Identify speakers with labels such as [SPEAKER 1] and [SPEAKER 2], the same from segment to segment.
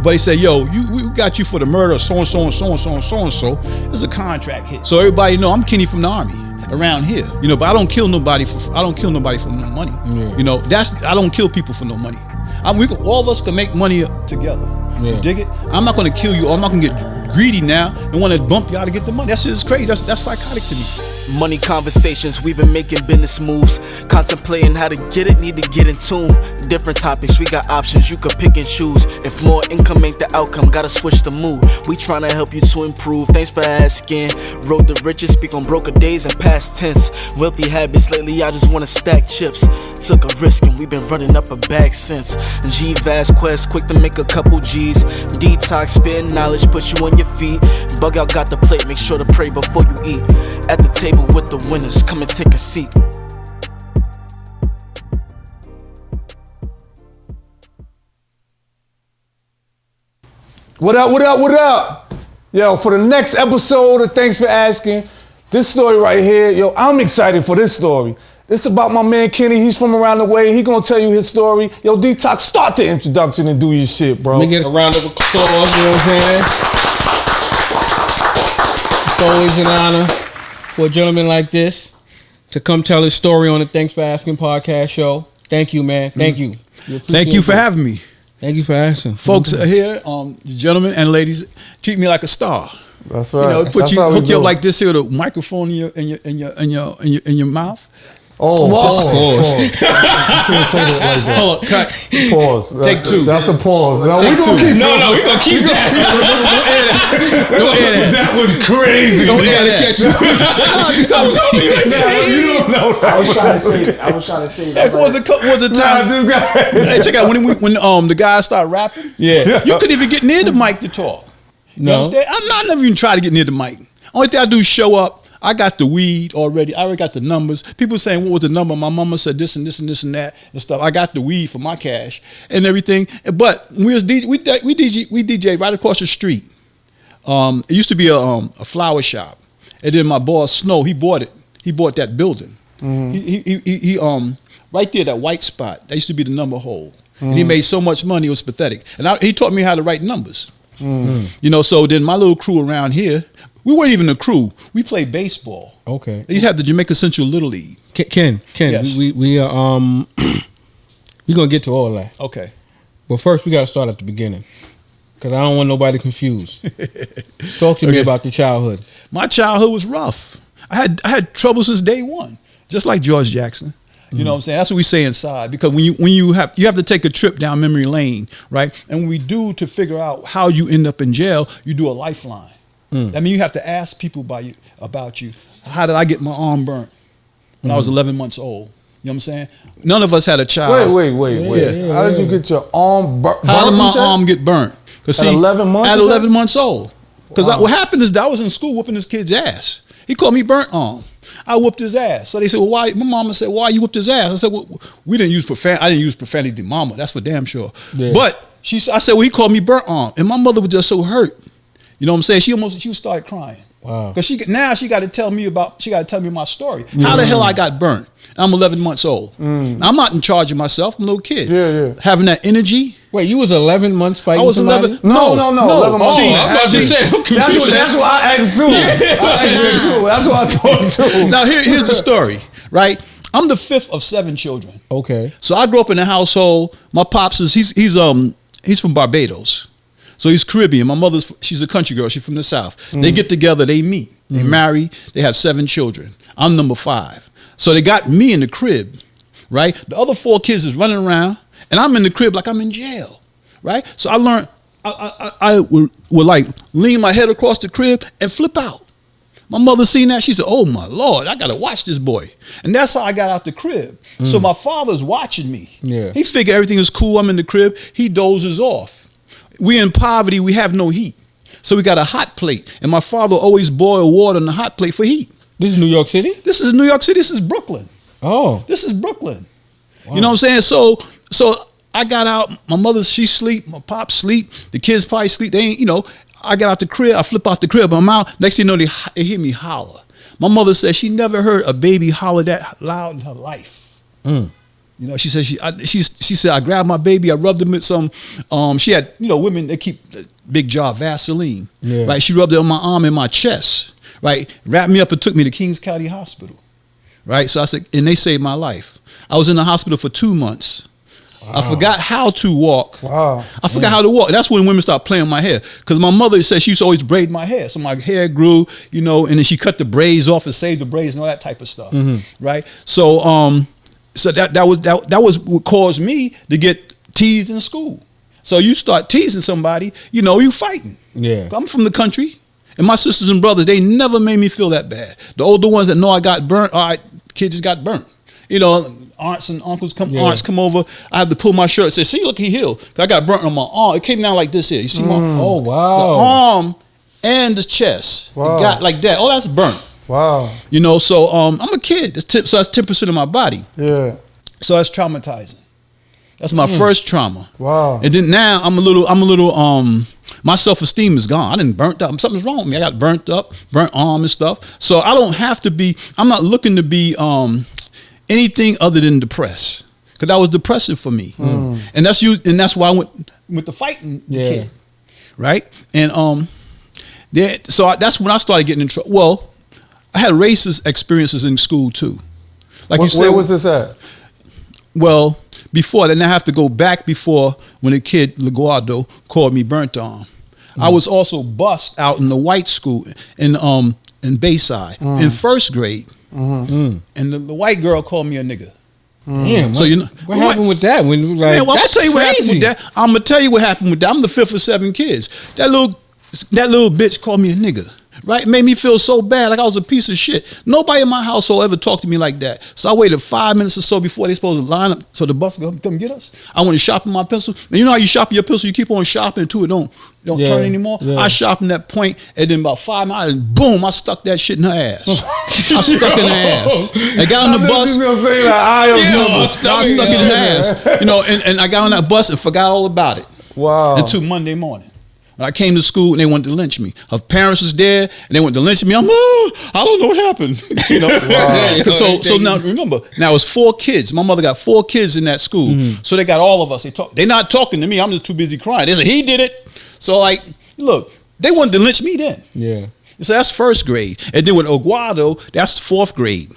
[SPEAKER 1] But he said, yo, we got you for the murder of so-and-so and so-and-so and so-and-so. It's a contract hit. So everybody know I'm Kenny from the Army around here. But I don't kill nobody for no money. I don't kill people for no money. All of us can make money together. You dig it? I'm not gonna kill you, or I'm not gonna get greedy now and want to bump y'all to get the money. That shit is crazy. That's psychotic to me.
[SPEAKER 2] Money conversations, we've been making business moves. Contemplating how to get it, need to get in tune. Different topics, we got options, you could pick and choose. If more income ain't the outcome, gotta switch the mood. We tryna help you to improve, thanks for asking. Road to riches, speak on broker days and past tense. Wealthy habits, lately I just wanna stack chips. Took a risk and we've been running up a bag since. G-Vast Quest, quick to make a couple G's. Detox, spitting knowledge, put you on your feet. Bug out, got the plate, make sure to pray before you eat. At the table with the winners, come and take a seat.
[SPEAKER 3] What up? Yo, for the next episode of Thanks for Asking, this story right here, yo, I'm excited for this story. This is about my man Kenny. He's from around the way. He gonna tell you his story. Yo, Detox, start the introduction and do your shit, bro.
[SPEAKER 4] Let me get a round of applause, you know what I'm saying? It's always an honor for a gentleman like this to come tell his story on the Thanks for Asking podcast show. Thank you, man. Thank you.
[SPEAKER 1] Thank you for having me.
[SPEAKER 4] Thank you for asking.
[SPEAKER 1] Folks here, gentlemen and ladies, treat me like a star.
[SPEAKER 3] That's right.
[SPEAKER 1] Hook you up like this here, the microphone in your mouth.
[SPEAKER 3] Oh,
[SPEAKER 1] pause.
[SPEAKER 3] You can't say that like that.
[SPEAKER 1] Hold on, cut.
[SPEAKER 3] Pause.
[SPEAKER 1] Take two.
[SPEAKER 3] That's a pause. No,
[SPEAKER 1] we
[SPEAKER 3] gonna keep that.
[SPEAKER 1] Don't air that.
[SPEAKER 3] That was crazy.
[SPEAKER 1] Don't air that.
[SPEAKER 3] You don't know that.
[SPEAKER 5] I was trying to say that.
[SPEAKER 1] Was a time. Hey, check out when the guys start rapping.
[SPEAKER 4] Yeah.
[SPEAKER 1] You couldn't even get near the mic to talk. You understand? I never even try to get near the mic. Only thing I do is show up. I got the weed already. I already got the numbers. People saying, what was the number? My mama said this and this and this and that and stuff. I got the weed for my cash and everything. But we DJ right across the street. It used to be a flower shop. And then my boss, Snow, he bought it. He bought that building. Mm-hmm. He right there, that white spot, that used to be the number hole. Mm-hmm. And he made so much money, it was pathetic. And he taught me how to write numbers. Mm-hmm. So then my little crew around here, we weren't even a crew. We played baseball.
[SPEAKER 4] Okay.
[SPEAKER 1] You had the Jamaica Central Little League.
[SPEAKER 4] Ken, yes. we are we gonna get to all that.
[SPEAKER 1] Okay.
[SPEAKER 4] But first we gotta start at the beginning. Cause I don't want nobody confused. Talk to me about your childhood.
[SPEAKER 1] My childhood was rough. I had trouble since day one. Just like George Jackson. You know what I'm saying? That's what we say inside. Because when you have to take a trip down memory lane, right? And when we do, to figure out how you end up in jail, you do a lifeline. I mean, you have to ask people about you. How did I get my arm burnt when I was 11 months old? You know what I'm saying? None of us had a child.
[SPEAKER 3] Wait. Yeah. How did you get your arm burnt?
[SPEAKER 1] How did my arm get burnt?
[SPEAKER 3] At 11 months?
[SPEAKER 1] At 11 months old. Because what happened is that I was in school whooping this kid's ass. He called me burnt arm. I whooped his ass. So they said, well, why? My mama said, why you whooped his ass? I said, well, we didn't use profanity. I didn't use profanity to mama. That's for damn sure. Yeah. But I said, well, he called me burnt arm. And my mother was just so hurt. You know what I'm saying? She started crying. Wow. Because she got to tell me my story. How the hell I got burnt? I'm 11 months old. I'm not in charge of myself. I'm a little kid.
[SPEAKER 3] Yeah.
[SPEAKER 1] Having that energy.
[SPEAKER 4] Wait, you was 11 months fighting?
[SPEAKER 1] I was 11.
[SPEAKER 3] No.
[SPEAKER 1] 11
[SPEAKER 3] months.
[SPEAKER 1] I'm about to say.
[SPEAKER 3] That's what I asked too. That's what I thought too.
[SPEAKER 1] Now here's the story, right? I'm the fifth of 7 children.
[SPEAKER 4] Okay.
[SPEAKER 1] So I grew up in a household. My pops he's from Barbados. So he's Caribbean. My she's a country girl. She's from the South. They get together, they meet, they marry, they have 7 children. I'm number 5. So they got me in the crib, right? The other 4 kids is running around, and I'm in the crib like I'm in jail, right? So I learned, I would like lean my head across the crib and flip out. My mother seen that. She said, oh my Lord, I got to watch this boy. And that's how I got out the crib. So my father's watching me.
[SPEAKER 4] Yeah.
[SPEAKER 1] He figured everything is cool. I'm in the crib. He dozes off. We in poverty. We have no heat. So we got a hot plate. And my father always boiled water in the hot plate for heat.
[SPEAKER 4] This is New York City?
[SPEAKER 1] This is New York City. This is Brooklyn.
[SPEAKER 4] Oh.
[SPEAKER 1] This is Brooklyn. Wow. You know what I'm saying? So I got out. My mother, she sleep. My pop sleep. The kids probably sleep. They ain't, I got out the crib. I flip out the crib. I'm out. Next thing you know, they hear me holler. My mother said she never heard a baby holler that loud in her life. You know, she said she said I grabbed my baby, I rubbed him with some. She had, you know, women they keep big jar Vaseline, right? She rubbed it on my arm and my chest, right? Wrapped me up and took me to Kings County Hospital, right? So I said, and they saved my life. I was in the hospital for 2 months. Wow. I forgot how to walk.
[SPEAKER 3] Wow.
[SPEAKER 1] I forgot how to walk. That's when women start playing my hair. Because my mother said she used to always braid my hair. So my hair grew, you know, and then she cut the braids off and saved the braids and all that type of stuff. Right? So so that was what caused me to get teased in school. So you start teasing somebody, you know, you fighting.
[SPEAKER 4] Yeah.
[SPEAKER 1] I'm from the country. And my sisters and brothers, they never made me feel that bad. The older ones that know I got burnt, all right, kids just got burnt. You know, aunts and uncles aunts come over. I have to pull my shirt and say, see, look, he healed. I got burnt on my arm. It came down like this here. You see my
[SPEAKER 4] oh wow.
[SPEAKER 1] The arm and the chest. Wow. It got like that. Oh, that's burnt.
[SPEAKER 3] Wow.
[SPEAKER 1] You know, so I'm a kid. So that's 10% of my body.
[SPEAKER 3] Yeah.
[SPEAKER 1] So that's traumatizing. That's my first trauma.
[SPEAKER 3] Wow.
[SPEAKER 1] And then now I'm a little my self-esteem is gone. I didn't burnt up. Something's wrong with me. I got burnt arm and stuff. So I don't have to be, I'm not looking to be anything other than depressed, because that was depressive for me, and that's why I went to fighting the kid, right? And so that's when I started getting in trouble. Well, I had racist experiences in school too. Like you said,
[SPEAKER 3] where was this at?
[SPEAKER 1] Well, before then, I have to go back before when a kid Laguardo called me burnt arm. I was also bussed out in the white school in Bayside in first grade. And the white girl called me a nigga.
[SPEAKER 4] Damn.
[SPEAKER 1] So you know
[SPEAKER 4] what happened with that? When like,
[SPEAKER 1] man, well, I'm gonna
[SPEAKER 4] that's
[SPEAKER 1] tell you what happened
[SPEAKER 4] crazy.
[SPEAKER 1] with that. I'm gonna tell you what happened with that. I'm the fifth of 7 kids. That little bitch called me a nigga. Right? It made me feel so bad, like I was a piece of shit. Nobody in my household ever talked to me like that. So I waited 5 minutes or so before they supposed to line up so the bus could come get us. I went to sharpen my pencil. And you know how you sharpen your pencil, you keep on sharpening until it don't turn anymore? Yeah. I sharpened that point, and then about 5 minutes, and boom, I stuck that shit in her ass. I stuck in her ass. I got on the bus. I stuck it in her ass. You know, and I got on that bus and forgot all about it.
[SPEAKER 3] Wow.
[SPEAKER 1] Until Monday morning. When I came to school and they wanted to lynch me. Her parents was there and they wanted to lynch me. I don't know what happened. You know? Wow. So now remember, now it's 4 kids. My mother got 4 kids in that school. So they got all of us. They're not talking to me. I'm just too busy crying. They said, he did it. So like, look, they wanted to lynch me then.
[SPEAKER 4] Yeah.
[SPEAKER 1] So that's first grade. And then with Oguado, that's 4th grade.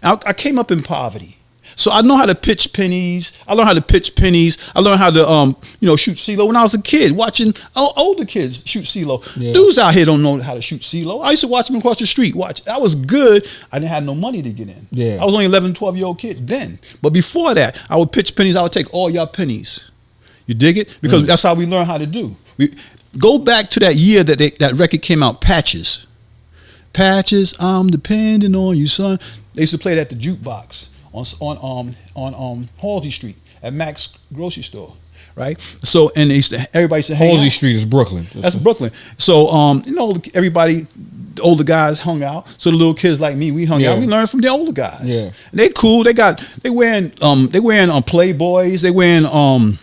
[SPEAKER 1] I came up in poverty. So I know how to pitch pennies. I learned how to pitch pennies. I learned how to, shoot CeeLo when I was a kid, watching older kids shoot CeeLo. Yeah. Dudes out here don't know how to shoot CeeLo. I used to watch them across the street. I was good. I didn't have no money to get in.
[SPEAKER 4] Yeah.
[SPEAKER 1] I was only 11, 12-year-old kid then. But before that, I would pitch pennies. I would take all your pennies. You dig it? Because that's how we learn how to do. We go back to that year that record came out, Patches. Patches, I'm depending on you, son. They used to play it at the jukebox on Halsey Street at Mac's grocery store, right? So and everybody used to hang
[SPEAKER 4] Halsey
[SPEAKER 1] out.
[SPEAKER 4] Street is Brooklyn.
[SPEAKER 1] That's Brooklyn. So everybody, the older guys hung out. So the little kids like me, we hung out. We learned from the older guys.
[SPEAKER 4] Yeah,
[SPEAKER 1] and they cool. They wearing Playboys. They wearing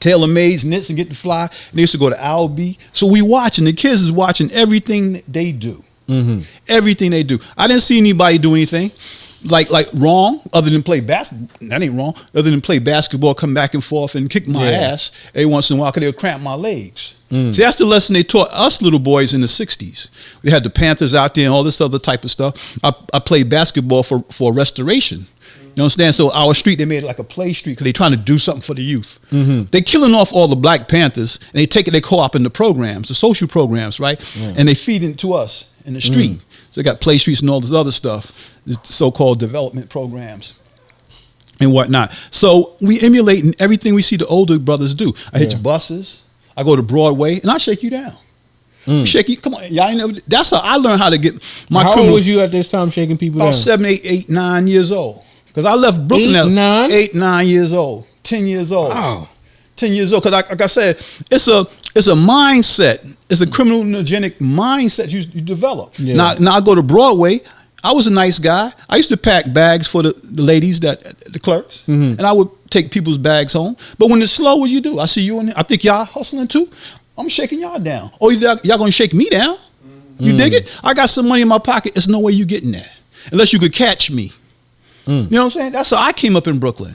[SPEAKER 1] tailor-mades, knits and get to fly. And they used to go to Albee. So we watching. The kids is watching everything they do. Everything they do. I didn't see anybody do anything like wrong other than play basketball. That ain't wrong. Other than play basketball, come back and forth and kick my ass every once in a while because they'll cramp my legs. See, that's the lesson they taught us little boys in the 60s. We had the Panthers out there and all this other type of stuff. I played basketball for restoration. You understand? So our street, they made it like a play street because they're trying to do something for the youth. They killing off all the Black Panthers and they co-op in the programs, the social programs, right? And they feed it to us in the street. So they got play streets and all this other stuff, the so-called development programs and whatnot. So we emulate in everything we see the older brothers do. I hit your buses. I go to Broadway and I shake you down. Shake you. Come on, y'all ain't never. That's how I learned how to get my.
[SPEAKER 4] How old was you at this time shaking people down?
[SPEAKER 1] About 7, 8, 9 years old. Because I left Brooklyn at 8, 9 years old, 10 years old.
[SPEAKER 4] Wow.
[SPEAKER 1] 10 years old. Because like I said, it's a mindset. It's a criminogenic mindset you develop. Yeah. Now I go to Broadway. I was a nice guy. I used to pack bags for the ladies, the clerks, and I would take people's bags home. But when it's slow, what you do? I see you in there. I think y'all hustling too. I'm shaking y'all down. Or y'all gonna shake me down. You dig it? I got some money in my pocket. There's no way you getting that. Unless you could catch me. You know what I'm saying? That's how I came up in Brooklyn.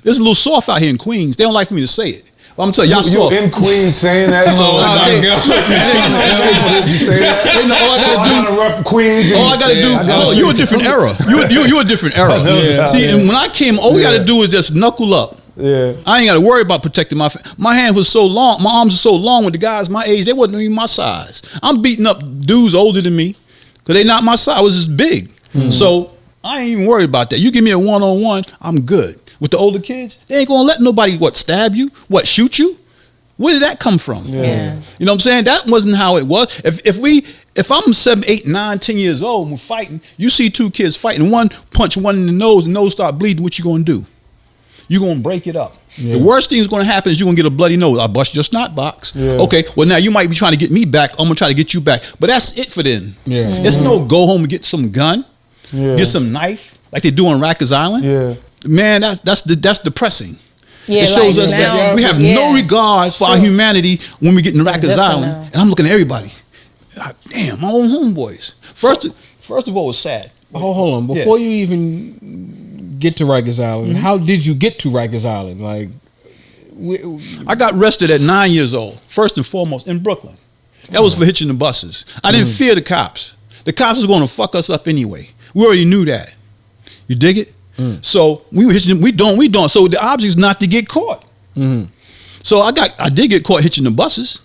[SPEAKER 1] It's a little soft out here in Queens. They don't like for me to say it. But I'm telling y'all soft.
[SPEAKER 3] You in Queens saying that? So you say that?
[SPEAKER 1] They know all I gotta do.
[SPEAKER 3] Rep Queens.
[SPEAKER 1] All I gotta do. Oh, you're a different era. You're a different era.
[SPEAKER 3] Yeah.
[SPEAKER 1] See, and when I came, all we gotta do is just knuckle up.
[SPEAKER 3] Yeah.
[SPEAKER 1] I ain't gotta worry about protecting my hand was so long, my arms were so long with the guys my age, they wasn't even my size. I'm beating up dudes older than me because they not my size. I was just big. So I ain't even worried about that. You give me a one-on-one, I'm good. With the older kids, they ain't gonna let nobody stab you, shoot you. Where did that come from?
[SPEAKER 6] Yeah.
[SPEAKER 1] You know what I'm saying? That wasn't how it was. If I'm 7, 8, 9, 10 years old and we're fighting, you see two kids fighting, one punch one in the nose start bleeding, what you gonna do? You're gonna break it up. Yeah. The worst thing that's gonna happen is you're gonna get a bloody nose. I'll bust your snot box. Yeah. Okay, well now you might be trying to get me back. I'm gonna try to get you back. But that's it for them.
[SPEAKER 4] Yeah.
[SPEAKER 1] It's no go home and get some gun, get some knife, like they do on Rikers Island.
[SPEAKER 3] Yeah.
[SPEAKER 1] Man, that's depressing.
[SPEAKER 6] Yeah,
[SPEAKER 1] it shows
[SPEAKER 6] like
[SPEAKER 1] us
[SPEAKER 6] now,
[SPEAKER 1] that we have no regard for our humanity when we get in Rikers Island.
[SPEAKER 6] Now.
[SPEAKER 1] And I'm looking at everybody. God, damn, my own homeboys. First of all, it was sad.
[SPEAKER 4] Hold on. Before you even get to Rikers Island, how did you get to Rikers Island? Like,
[SPEAKER 1] I got arrested at 9 years old, first and foremost, in Brooklyn. That was for hitching the buses. I didn't fear the cops. The cops was going to fuck us up anyway. We already knew that. You dig it? So we were hitching. We don't. So the object is not to get caught. So I did get caught hitching the buses.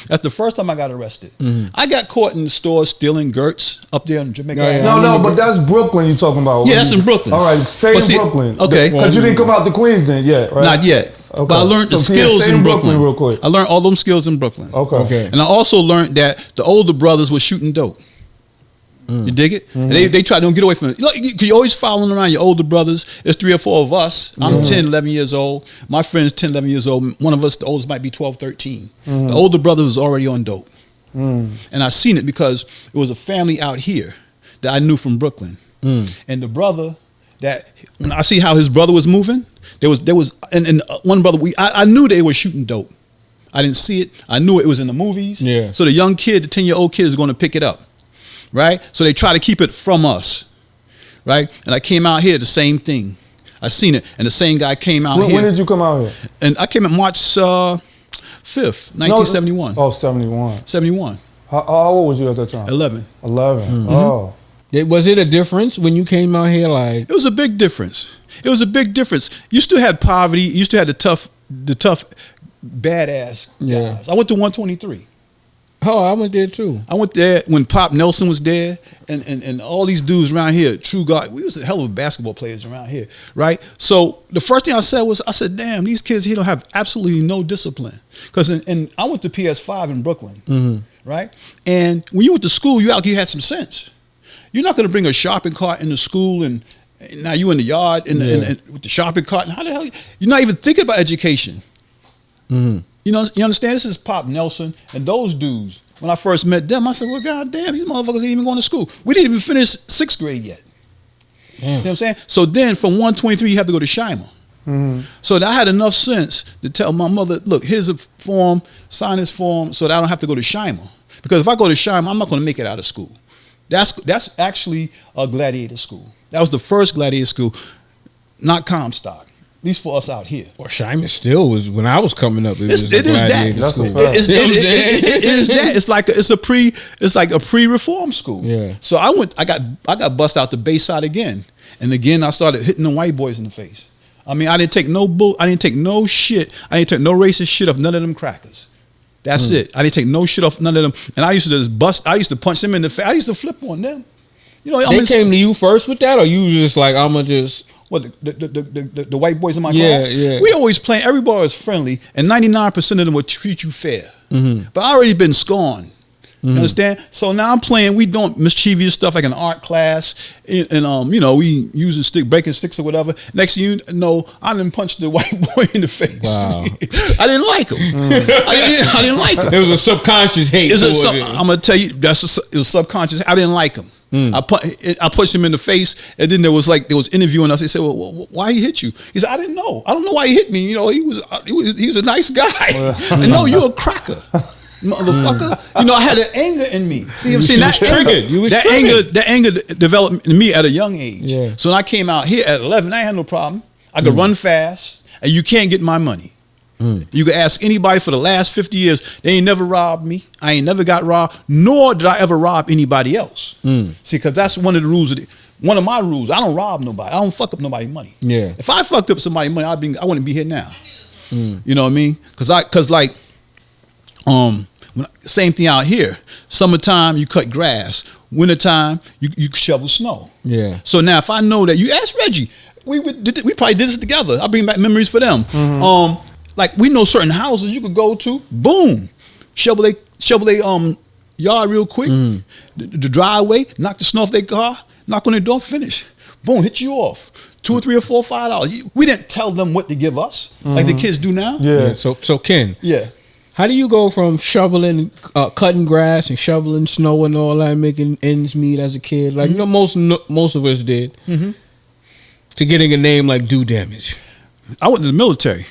[SPEAKER 1] That's the first time I got arrested. I got caught in the store stealing Gertz up there in Jamaica.
[SPEAKER 3] No, but that's Brooklyn you talking about.
[SPEAKER 1] Yeah, that's in Brooklyn.
[SPEAKER 3] All right, stay in Brooklyn.
[SPEAKER 1] Okay.
[SPEAKER 3] Because you didn't come out to Queens then yet, right?
[SPEAKER 1] Not yet. Okay. But I learned the skills in Brooklyn.
[SPEAKER 3] Real quick.
[SPEAKER 1] I learned all them skills in Brooklyn.
[SPEAKER 3] Okay.
[SPEAKER 1] And I also learned that the older brothers were shooting dope. You dig it? And they try to get away from it. Look, you're always following around your older brothers. There's 3 or 4 of us. I'm 10, 11 years old. My friend's 10, 11 years old. One of us, the oldest, might be 12, 13. The older brother was already on dope. And I seen it because it was a family out here that I knew from Brooklyn. And the brother that, when I see how his brother was moving, there was one brother, I knew they were shooting dope. I didn't see it. I knew it was in the movies. Yeah. So the young kid, the 10-year-old kid is going to pick it up. Right? So they try to keep it from us. Right? And I came out here, the same thing. I seen it. And the same guy came out here.
[SPEAKER 3] When did you come out here?
[SPEAKER 1] And I came out March 5th, 1971.
[SPEAKER 3] Oh, 71.
[SPEAKER 1] 71.
[SPEAKER 3] How old was you at that time?
[SPEAKER 1] 11.
[SPEAKER 3] 11. Oh.
[SPEAKER 4] Was it a difference when you came out here? Like,
[SPEAKER 1] it was a big difference. It was a big difference. You still had poverty. You still had the tough badass guys. I went to 123.
[SPEAKER 4] Oh, I went there too.
[SPEAKER 1] I went there when Pop Nelson was there, and all these dudes around here, True God, we was a hell of basketball players around here, right? So the first thing I said, damn, these kids here don't have absolutely no discipline. Because I went to PS5 in Brooklyn, right? And when you went to school, you had some sense. You're not going to bring a shopping cart into school and now you in the yard and with the shopping cart. And how the hell you're not even thinking about education? You know, you understand? This is Pop Nelson and those dudes. When I first met them, I said, well, goddamn, these motherfuckers ain't even going to school. We didn't even finish 6th grade yet. See what I'm saying? So then from 123, you have to go to Shimer. So I had enough sense to tell my mother, look, here's a form, sign this form so that I don't have to go to Shimer. Because if I go to Shimer, I'm not going to make it out of school. That's actually a gladiator school. That was the first gladiator school, not Comstock. At least for us out here.
[SPEAKER 4] Well, Shimer still was when I was coming up. It is that.
[SPEAKER 1] It is that. It's like a pre-reform school.
[SPEAKER 4] Yeah.
[SPEAKER 1] So I got bust out the Bayside again, and again I started hitting the white boys in the face. I mean, I didn't take no shit. I didn't take no racist shit off none of them crackers. That's it. I didn't take no shit off none of them. And I used to just bust. I used to punch them in the face. I used to flip on them. You know,
[SPEAKER 4] they came to you first with that, or you just like I'ma just.
[SPEAKER 1] Well, the white boys in my class, we always playing. Everybody was friendly, and 99% of them would treat you fair. But I already been scorned. You understand? So now I'm playing. We doing mischievous stuff like an art class, and you know, we using breaking sticks or whatever. Next thing you know, I done punched the white boy in the face. Wow. I didn't like him. I didn't like him.
[SPEAKER 4] It was a subconscious hate.
[SPEAKER 1] I'm gonna tell you, it was subconscious. I didn't like him. I punched him in the face, and then there was interviewing us. They said, "Well, why he hit you?" He said, "I didn't know. I don't know why he hit me. You know, he was a nice guy." And no, you're a cracker, motherfucker. You know, I had an anger in me. See, that triggered. That anger developed in me at a young age. Yeah. So when I came out here at 11, I had no problem. I could run fast. and you can't get my money. You can ask anybody for the last 50 years. They ain't never robbed me. I ain't never got robbed, nor did I ever rob anybody else. See, because that's one of the rules. One of my rules. I don't rob nobody. I don't fuck up nobody's money.
[SPEAKER 4] Yeah.
[SPEAKER 1] If I fucked up somebody's money, I wouldn't be here now. You know what I mean? Because like, same thing out here. Summertime, you cut grass. Wintertime, you shovel snow.
[SPEAKER 4] Yeah.
[SPEAKER 1] So now, if I know that, you ask Reggie. We probably did this together. I bring back memories for them. Like we know certain houses you could go to. Boom, shovel they yard real quick. The driveway, knock the snow off their car, knock on their door, finish. Boom, hit you off. $2 or $3 or $4 or $5. We didn't tell them what to give us like the kids do now.
[SPEAKER 3] Yeah.
[SPEAKER 4] So Ken.
[SPEAKER 1] Yeah.
[SPEAKER 4] How do you go from shoveling, cutting grass and shoveling snow and all that, making ends meet as a kid, like you know most of us did, to getting a name like Do Damage?
[SPEAKER 1] I went to the military.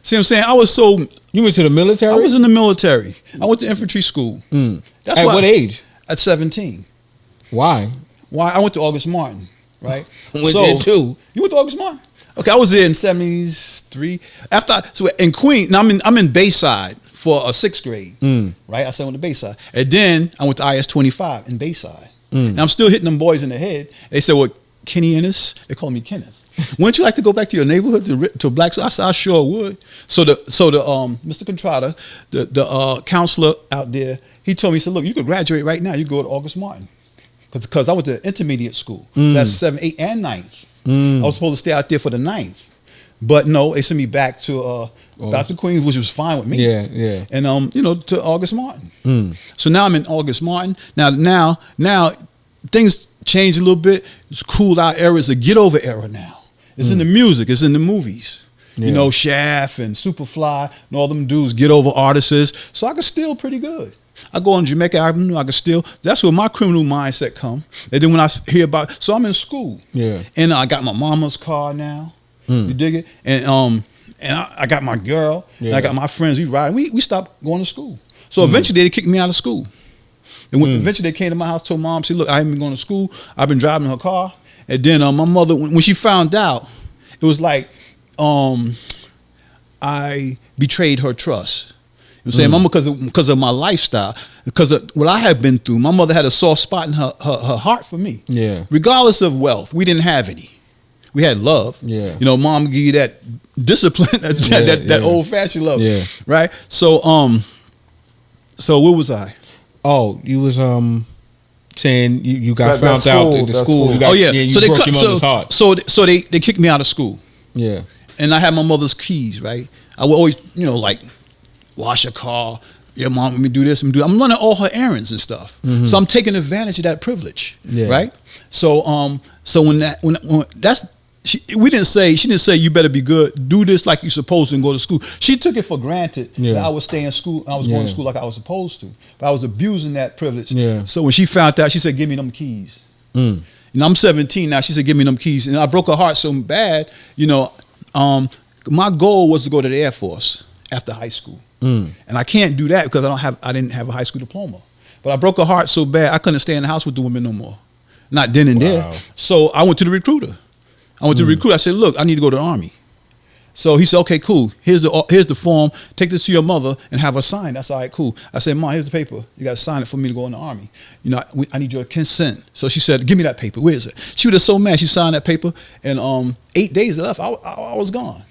[SPEAKER 1] See what I'm saying?
[SPEAKER 4] You went to the military?
[SPEAKER 1] I was in the military. I went to infantry school. That's
[SPEAKER 4] At what age?
[SPEAKER 1] At 17.
[SPEAKER 4] Why?
[SPEAKER 1] I went to August Martin, right?
[SPEAKER 4] Went there too.
[SPEAKER 1] You went to August Martin? Okay, I was there in 73. So in Queens, now I'm in Bayside for a 6th grade, right? I said I went to Bayside. And then I went to IS-25 in Bayside. And I'm still hitting them boys in the head. They said, well, Kenny Inniss, they call me Kenneth. Wouldn't you like to go back to your neighborhood to black? I said, I sure would. So the Mr. Contrada, the counselor out there, he told me, he said, look, you could graduate right now. You go to August Martin. Because I went to intermediate school. So that's 7th, 8th, and 9th. I was supposed to stay out there for the 9th. But no, they sent me back to Dr. Queens, which was fine with me.
[SPEAKER 4] Yeah.
[SPEAKER 1] And to August Martin. So now I'm in August Martin. Now things changed a little bit. It's cooled out era. It's a get over era now. It's in the music. It's in the movies. Yeah. You know, Shaft and Superfly and all them dudes get over artists. So I can steal pretty good. I go on Jamaica Avenue, I can steal. That's where my criminal mindset come. And then when I hear about, so I'm in school. Yeah. And I got my mama's car now. You dig it? And I got my girl. Yeah. And I got my friends. We ride. We stopped going to school. So eventually they kicked me out of school. And when eventually they came to my house, told mom, she said, look, I haven't been going to school. I've been driving her car. And then my mother, when she found out, it was like I betrayed her trust. You know what I'm saying? Mama, because of my lifestyle, because of what I had been through, my mother had a soft spot in her heart for me. Yeah. Regardless of wealth, we didn't have any. We had love. Yeah. You know, mom give you that discipline, that old fashioned love. Yeah. Right. So where was I?
[SPEAKER 4] Oh, you was saying you got found out at the school.
[SPEAKER 1] Cool.
[SPEAKER 4] You broke your mother's heart.
[SPEAKER 1] So they kicked me out of school.
[SPEAKER 4] Yeah.
[SPEAKER 1] And I had my mother's keys, right? I would always, like, wash a car. Your mom, let me do this and do that. I'm running all her errands and stuff. So I'm taking advantage of that privilege. Yeah. Right? So she didn't say you better be good, do this like you're supposed to and go to school. She took it for granted that I would stay in school. I was going to school like I was supposed to, but I was abusing that privilege. Yeah. So when she found out, she said, "Give me them keys." And I'm 17 now. She said, "Give me them keys," and I broke her heart so bad. My goal was to go to the Air Force after high school, and I can't do that because I didn't have a high school diploma. But I broke her heart so bad I couldn't stay in the house with the women no more, not then and there. So I went to the recruiter. I said, look, I need to go to the Army. So he said, okay, cool. Here's the form. Take this to your mother and have her sign. That's all right, cool. I said, Mom, here's the paper. You got to sign it for me to go in the Army. I need your consent. So she said, give me that paper. Where is it? She was so mad. She signed that paper, and 8 days left. I was gone.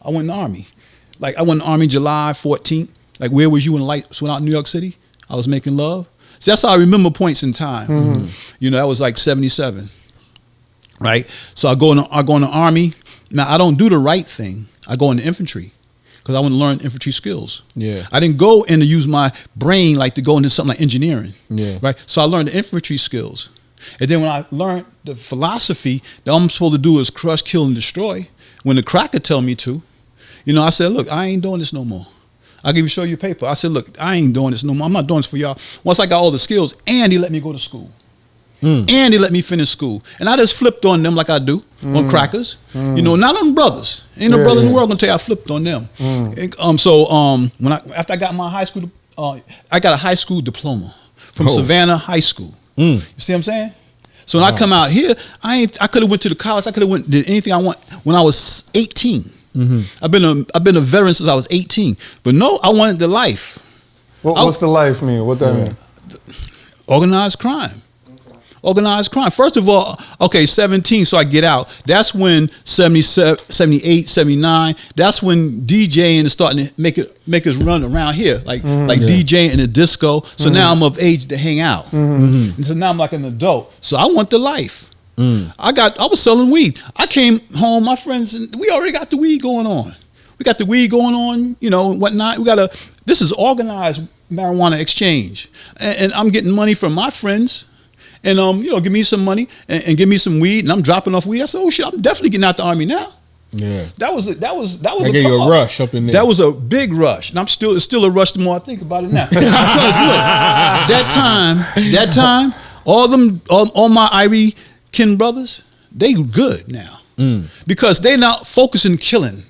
[SPEAKER 1] I went in the Army. Like, I went in the Army July 14th. Like, where was you when the lights went out in New York City? I was making love. See, that's how I remember points in time. That was like 77. Right, so I go in the Army. Now I don't do the right thing. I go into infantry because I want to learn infantry skills. Yeah, I didn't go in to use my brain like to go into something like engineering. Yeah, right. So I learned the infantry skills, and then when I learned the philosophy that all I'm supposed to do is crush, kill, and destroy, when the cracker tell me to, I said, look, I ain't doing this no more. I'll show you paper. I said, look, I ain't doing this no more. I'm not doing this for y'all. Once I got all the skills, and he let me go to school. And they let me finish school. And I just flipped on them like I do on crackers. Not on brothers. Ain't no brother in the world gonna tell you I flipped on them. After I got my high school, I got a high school diploma from Savannah High School. You see what I'm saying? So when I come out here, I could have went to the college. I could have did anything I want when I was 18. I've been a veteran since I was 18. But no, I wanted the life.
[SPEAKER 3] What's the life mean? What that mean?
[SPEAKER 1] Organized crime. Organized crime. First of all, okay, 17, so I get out. That's when 77, 78, 79, that's when DJing is starting to make us run around here, like DJing in a disco. So now I'm of age to hang out. And so now I'm like an adult. So I want the life. I was selling weed. I came home, my friends, and we already got the weed going on. We got the weed going on, you know, and whatnot. This is organized marijuana exchange. And I'm getting money from my friends. And you know, give me some money and give me some weed, and I'm dropping off weed. I said, "Oh shit, I'm definitely getting out the army now."
[SPEAKER 4] Yeah,
[SPEAKER 1] that was
[SPEAKER 4] I gave you a rush up in there.
[SPEAKER 1] That was a big rush, and it's still a rush the more I think about it now. Because look, that time, all my Irie kin brothers, they good now because they not focusing killing.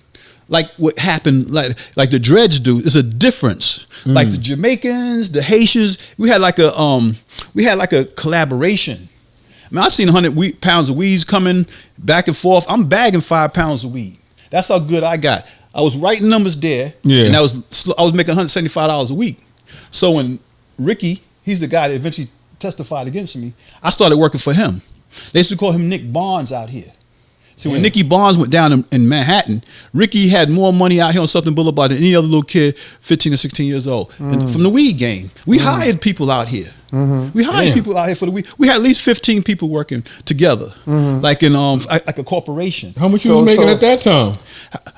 [SPEAKER 1] Like what happened, like the Dreads do, is a difference. Like the Jamaicans, the Haitians, we had like a collaboration. I mean, I seen 100 pounds of weeds coming back and forth. I'm bagging 5 pounds of weed. That's how good I got. I was writing numbers there, and I was making $175 a week. So when Ricky, he's the guy that eventually testified against me, I started working for him. They used to call him Nick Barnes out here. See, when Nicky Barnes went down in Manhattan, Ricky had more money out here on Southern Boulevard than any other little kid 15 or 16 years old. And from the weed game, we hired people out here. We hired people out here for the weed. We had at least 15 people working together, like in like a corporation.
[SPEAKER 4] How much you was making at that time?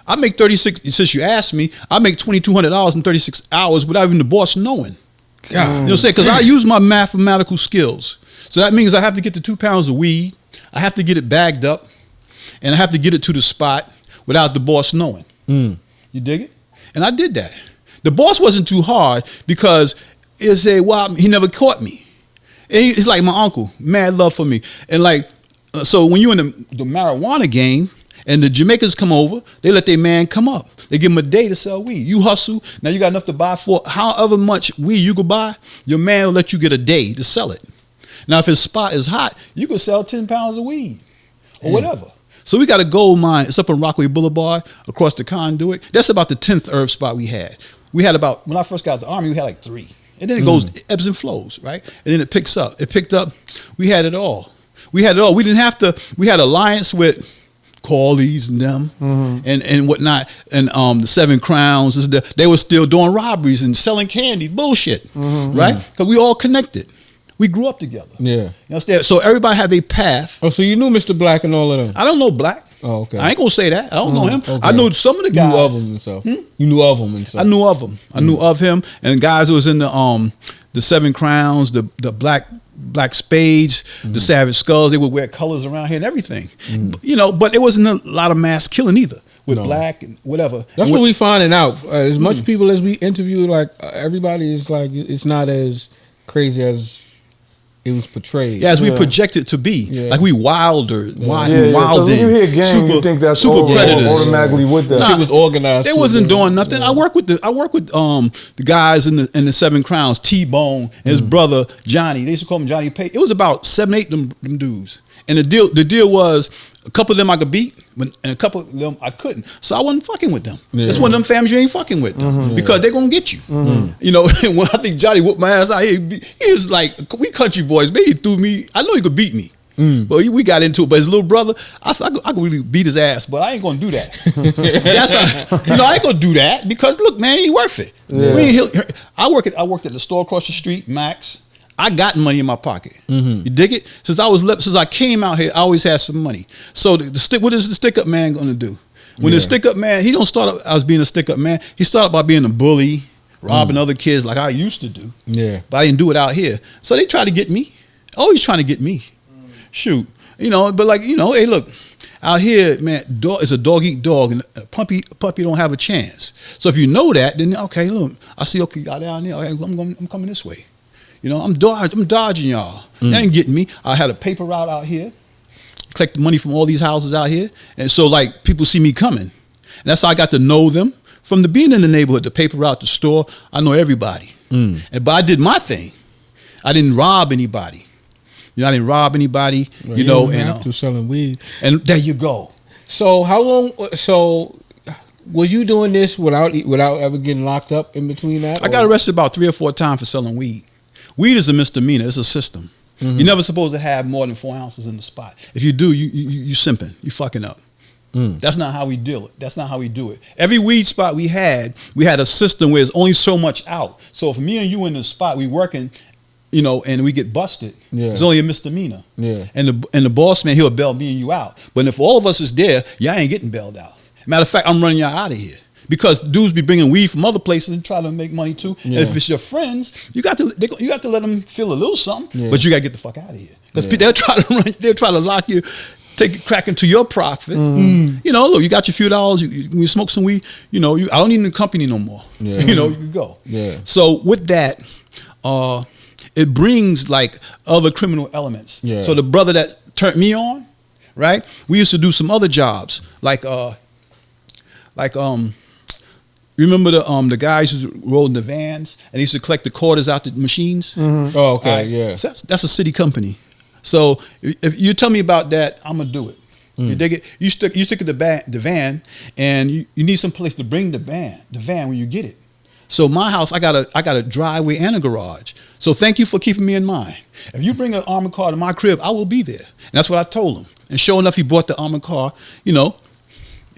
[SPEAKER 1] I make 36. Since you asked me, I make $2,200 in 36 hours without even the boss knowing. You know what I'm saying? Because I use my mathematical skills. So that means I have to get the 2 pounds of weed. I have to get it bagged up. And I have to get it to the spot without the boss knowing. You dig it? And I did that. The boss wasn't too hard because he said, well, he never caught me. And he's like my uncle, mad love for me. And like, so when you're in the marijuana game and the Jamaicans come over, they let their man come up. They give him a day to sell weed. You hustle. Now you got enough to buy for however much weed you could buy, your man will let you get a day to sell it. Now, if his spot is hot, you could sell 10 pounds of weed or whatever. So we got a gold mine. It's up on Rockaway Boulevard across the conduit. That's about the 10th herb spot we had. We had about, when I first got out the army, we had like 3. And then it goes, ebbs and flows, right? And then it picks up. It picked up. We had it all. We had it all. We didn't have to, we had alliance with Corleys and them and whatnot. And the 7 Crowns, they were still doing robberies and selling candy, bullshit, right? Because we all connected. We grew up together. Yeah. You understand? So everybody had their path.
[SPEAKER 4] Oh, so you knew Mr. Black and all of them?
[SPEAKER 1] I don't know Black.
[SPEAKER 4] Oh, okay.
[SPEAKER 1] I ain't gonna say that. I don't know him. Okay. I know some of the guys.
[SPEAKER 4] You knew of him and stuff. You knew of him and stuff.
[SPEAKER 1] I knew of him. I knew of him. And guys who was in the 7 Crowns, the black spades, the Savage Skulls. They would wear colors around here and everything. You know, but it wasn't a lot of mass killing either. With Black and whatever.
[SPEAKER 4] That's what we finding out. As much people as we interview, like everybody is like, it's not as crazy as it was portrayed.
[SPEAKER 1] Yeah, as we projected to be. Yeah. Like we wilder, wilding.
[SPEAKER 3] When you hear gang, you think that's
[SPEAKER 1] super predators.
[SPEAKER 3] Automatically with that.
[SPEAKER 4] Shit was organized.
[SPEAKER 1] They wasn't doing nothing. I work with the guys in the 7 Crowns, T-Bone and his brother Johnny. They used to call him Johnny Pay. It was about 7, 8 them dudes. And the deal was a couple of them I could beat, and a couple of them I couldn't. So I wasn't fucking with them. Yeah. It's one of them families you ain't fucking with them because they're gonna get you. You know, when I think Johnny whooped my ass out here, he was like, we country boys, man, he threw me. I know he could beat me. But we got into it. But his little brother, I could really beat his ass, but I ain't gonna do that. That's I ain't gonna do that because look, man, he ain't worth it. Yeah. I worked at the store across the street, Max. I got money in my pocket. You dig it? Since I came out here, I always had some money. So what is the stick-up man going to do? When the stick-up man, he don't start up as being a stick-up man. He started by being a bully, robbing other kids like I used to do. Yeah. But I didn't do it out here. So they try to get me. Always trying to get me. Shoot. You know, but like, you know, hey, look. Out here, man, it's a dog eat dog, and a puppy don't have a chance. So if you know that, then okay, look, I see, okay, y'all down there. Okay, I'm coming this way. You know, I'm dodging y'all. They ain't getting me. I had a paper route out here, collect money from all these houses out here. And so, like, people see me coming. And that's how I got to know them. From being in the neighborhood, the paper route, the store, I know everybody. But I did my thing. I didn't rob anybody. You know, I didn't rob anybody.
[SPEAKER 4] Well, you know, and selling weed.
[SPEAKER 1] And there you go.
[SPEAKER 4] So how long? So Was you doing this without ever getting locked up in between that?
[SPEAKER 1] I got arrested about 3 or 4 times for selling weed. Weed is a misdemeanor. It's a system. You're never supposed to have more than 4 ounces in the spot. If you do, you simping. You fucking up. That's not how we deal it. That's not how we do it. Every weed spot we had a system where there's only so much out. So if me and you in the spot, we working, and we get busted, it's only a misdemeanor.
[SPEAKER 4] Yeah.
[SPEAKER 1] And the boss man, he'll bail me and you out. But if all of us is there, y'all ain't getting bailed out. Matter of fact, I'm running y'all out of here. Because dudes be bringing weed from other places and try to make money too. Yeah. And if it's your friends, you got to let them feel a little something. Yeah. But you got to get the fuck out of here. Because they'll try to lock you, take it crack into your profit. Look, you got your few dollars. When you smoke some weed, I don't need a company no more. Yeah. You can go. Yeah. So with that, it brings like other criminal elements. Yeah. So the brother that turned me on, right? We used to do some other jobs remember the guys who rode in the vans and they used to collect the quarters out the machines?
[SPEAKER 4] Oh, okay, right? Yeah.
[SPEAKER 1] So that's a city company. So if you tell me about that, I'm gonna do it. You dig it? You stick at the van, and you need some place to bring the van when you get it. So my house, I got a driveway and a garage. So thank you for keeping me in mind. If you bring an armored car to my crib, I will be there. And that's what I told him. And sure enough, he bought the armored car. It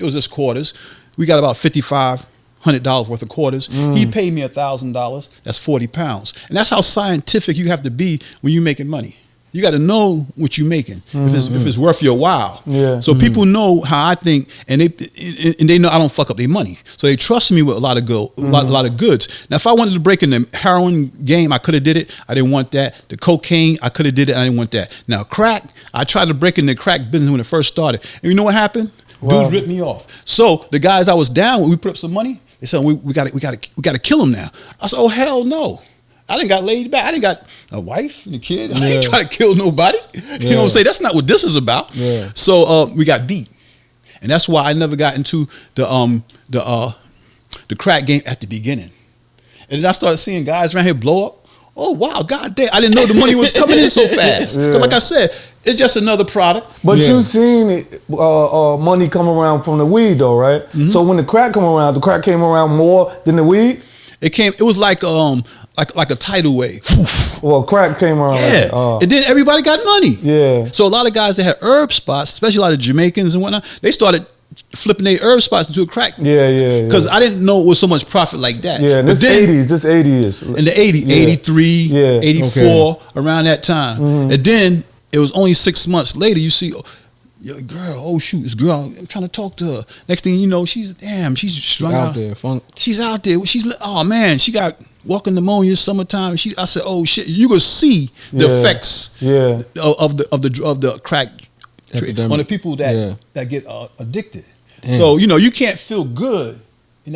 [SPEAKER 1] was just quarters. We got about $5,500 worth of quarters. He paid me $1,000. That's 40 pounds. And that's how scientific you have to be when you're making money. You got to know what you're making if it's worth your while. Yeah. So people know how I think, and they know I don't fuck up their money. So they trust me with a lot of goods. Now, if I wanted to break in the heroin game, I could have did it. I didn't want that. The cocaine, I could have did it. I didn't want that. Now, crack, I tried to break in the crack business when it first started. And you know what happened? Wow. Dudes ripped me off. So the guys I was down with, we put up some money. They said, we got to kill him now. I said, oh hell no. I didn't got laid back. I didn't got a wife and a kid. I ain't trying to kill nobody. You know what I'm saying? That's not what this is about. Yeah. So we got beat. And that's why I never got into the crack game at the beginning. And then I started seeing guys around here blow up. Oh wow, god damn. I didn't know the money was coming in so fast. Because like I said, it's just another product.
[SPEAKER 3] But you seen money come around from the weed though, right? So when the crack come around, the crack came around more than the weed?
[SPEAKER 1] It was like a tidal wave.
[SPEAKER 3] Well, crack came around.
[SPEAKER 1] Yeah. And then everybody got money. Yeah. So a lot of guys that had herb spots, especially a lot of Jamaicans and whatnot, they started flipping their herb spots into a crack. Yeah. Because I didn't know it was so much profit like that.
[SPEAKER 3] Yeah, this 80s.
[SPEAKER 1] In the 80s, 83, 84, around that time. And then it was only 6 months later, you see, yo, girl, oh shoot, this girl, I'm trying to talk to her. Next thing you know, she's strung out there. She's out there. Oh man, she got walking pneumonia summertime. I said, oh shit, you could see the effects of the crack epidemic on the people that get addicted. Damn. So you can't feel good.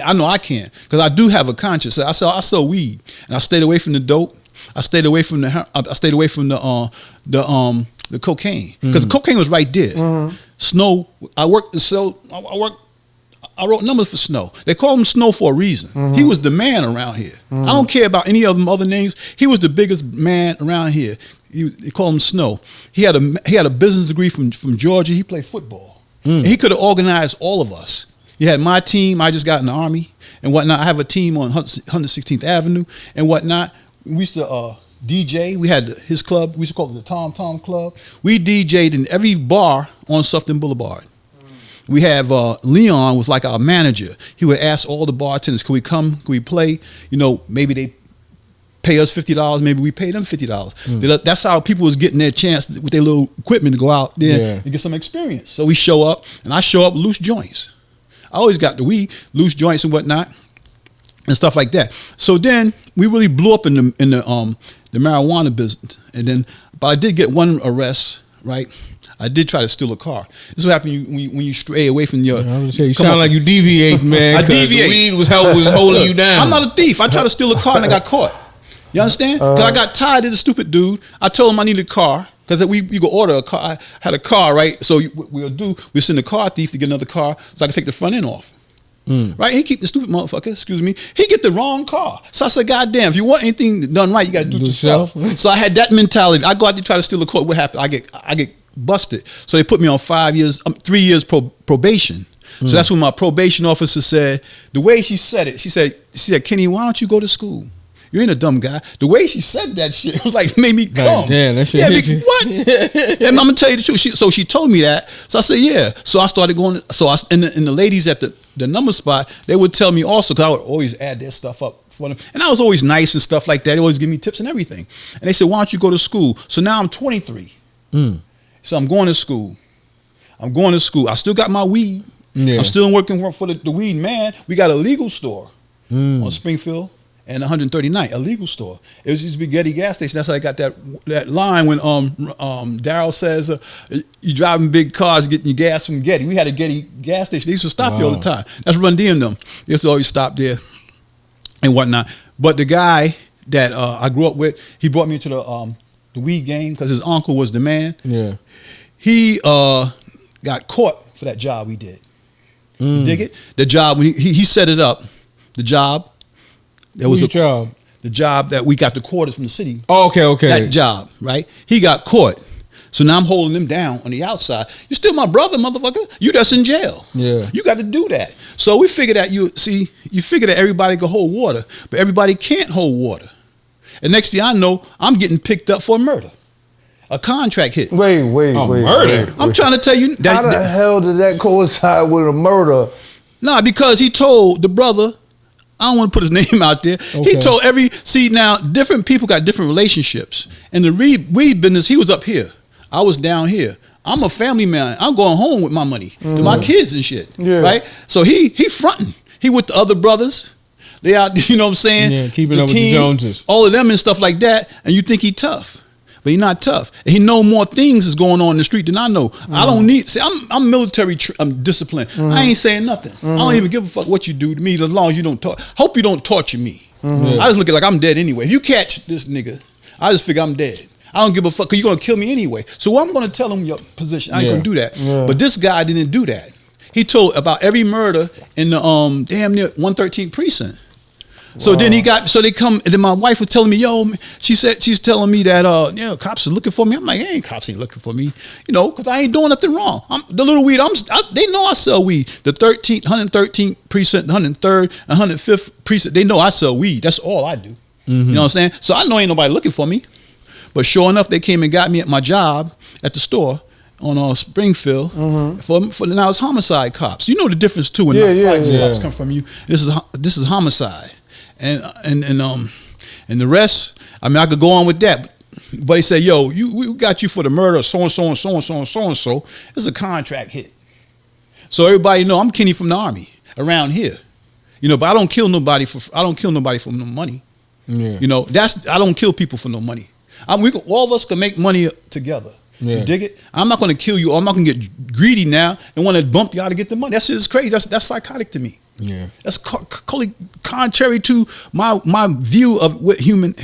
[SPEAKER 1] I know I can't because I do have a conscience. I sell weed and I stayed away from the dope. I stayed away from the cocaine because the cocaine was right there. Snow. I wrote numbers for Snow. They call him Snow for a reason. He was the man around here. I don't care about any of them other names. He was the biggest man around here. They call him Snow. He had a business degree from Georgia. He played football. And he could have organized all of us. You had my team. I just got in the Army and whatnot. I have a team on 116th Avenue and whatnot. We used to DJ. We had his club. We used to call it the Tom Tom Club. We DJ'd in every bar on Sufton Boulevard. We have Leon was like our manager. He would ask all the bartenders, "Can we come? Can we play?" Maybe they pay us $50. Maybe we pay them $50. That's how people was getting their chance with their little equipment to go out there and get some experience. So we show up, and I show up loose joints. I always got the weed, loose joints and whatnot, and stuff like that. So then we really blew up in the marijuana business, but I did get one arrest, right? I did try to steal a car. This is what happened when you stray away from your.
[SPEAKER 4] I was say, you sound like you deviate, man.
[SPEAKER 1] I deviate.
[SPEAKER 4] The weed was holding you down.
[SPEAKER 1] I'm not a thief. I tried to steal a car and I got caught. You understand? Because I got tired of the stupid dude. I told him I needed a car because you could order a car. I had a car, right? So we send a car thief to get another car so I could take the front end off. Right? He keep the stupid motherfucker, excuse me. He get the wrong car. So I said, God damn, if you want anything done right, you got to do it yourself. So I had that mentality. I go out there try to steal a car. What happened? I get busted. So they put me on 3 years probation. So that's when my probation officer said, the way she said it, she said, Kenny, why don't you go to school? You ain't a dumb guy. The way she said that shit, it was like, made me come.
[SPEAKER 4] Damn, that shit hit you.
[SPEAKER 1] What? And I'm going to tell you the truth. So she told me that. So I said, yeah. So I started going, and the ladies at the number spot, they would tell me also, because I would always add their stuff up for them. And I was always nice and stuff like that. They always give me tips and everything. And they said, why don't you go to school? So now I'm 23. So I'm going to school. I still got my weed. Yeah. I'm still working for the weed man. We got a legal store on Springfield and 139th, a legal store. It was used to be Getty gas station. That's how I got that line when Daryl says you driving big cars getting your gas from Getty. We had a Getty gas station. They used to stop there all the time. That's Run D and them. They used to always stop there and whatnot. But the guy that I grew up with, he brought me into the weed game because his uncle was the man.
[SPEAKER 4] Yeah.
[SPEAKER 1] He got caught for that job we did. You dig it? The job, he set it up. The job. There was
[SPEAKER 4] job.
[SPEAKER 1] The job that we got the quarters from the city.
[SPEAKER 4] Oh, okay.
[SPEAKER 1] That job, right? He got caught. So now I'm holding him down on the outside. You're still my brother, motherfucker. You that's in jail.
[SPEAKER 4] Yeah.
[SPEAKER 1] You got to do that. So we figured that you figure that everybody can hold water, but everybody can't hold water. And next thing I know, I'm getting picked up for murder. A contract hit.
[SPEAKER 3] Wait.
[SPEAKER 4] Murder?
[SPEAKER 1] I'm trying to tell you.
[SPEAKER 3] How the hell did that coincide with a murder?
[SPEAKER 1] Nah, because he told the brother, I don't want to put his name out there. Okay. He told now, different people got different relationships. In the weed business, he was up here. I was down here. I'm a family man. I'm going home with my money to my kids and shit. Yeah. Right? So he fronting. He with the other brothers. They out, you know what I'm saying?
[SPEAKER 4] Yeah, keeping up with the Joneses.
[SPEAKER 1] All of them and stuff like that. And you think he tough. But he's not tough. And he know more things is going on in the street than I know. I don't need. See, I'm military. I'm disciplined. I ain't saying nothing. I don't even give a fuck what you do to me as long as you don't talk. Hope you don't torture me. I just look at it like I'm dead anyway. If you catch this nigga, I just figure I'm dead. I don't give a fuck because you're gonna kill me anyway. So I'm gonna tell him your position. I ain't gonna do that. Yeah. But this guy didn't do that. He told about every murder in the damn near 113th precinct. So then they come, and then my wife was telling me, she's telling me that, cops are looking for me. I'm like, cops ain't looking for me, because I ain't doing nothing wrong. The little weed, they know I sell weed. The 113th precinct, 103rd, 105th precinct, they know I sell weed. That's all I do. You know what I'm saying? So I know ain't nobody looking for me. But sure enough, they came and got me at my job at the store on Springfield for now it's homicide cops. You know the difference too when cops come from you. This is homicide. And the rest, I mean, I could go on with that, but he said, we got you for the murder of so and so and so and so and so and so. It's a contract hit. So everybody know I'm Kenny from the Army around here, but I don't kill nobody for no money. Yeah. I don't kill people for no money. All of us can make money together. Yeah. You dig it? I'm not going to kill you, or I'm not going to get greedy now and want to bump y'all to get the money. That shit is crazy. That's psychotic to me.
[SPEAKER 4] Yeah,
[SPEAKER 1] that's contrary to my view of what human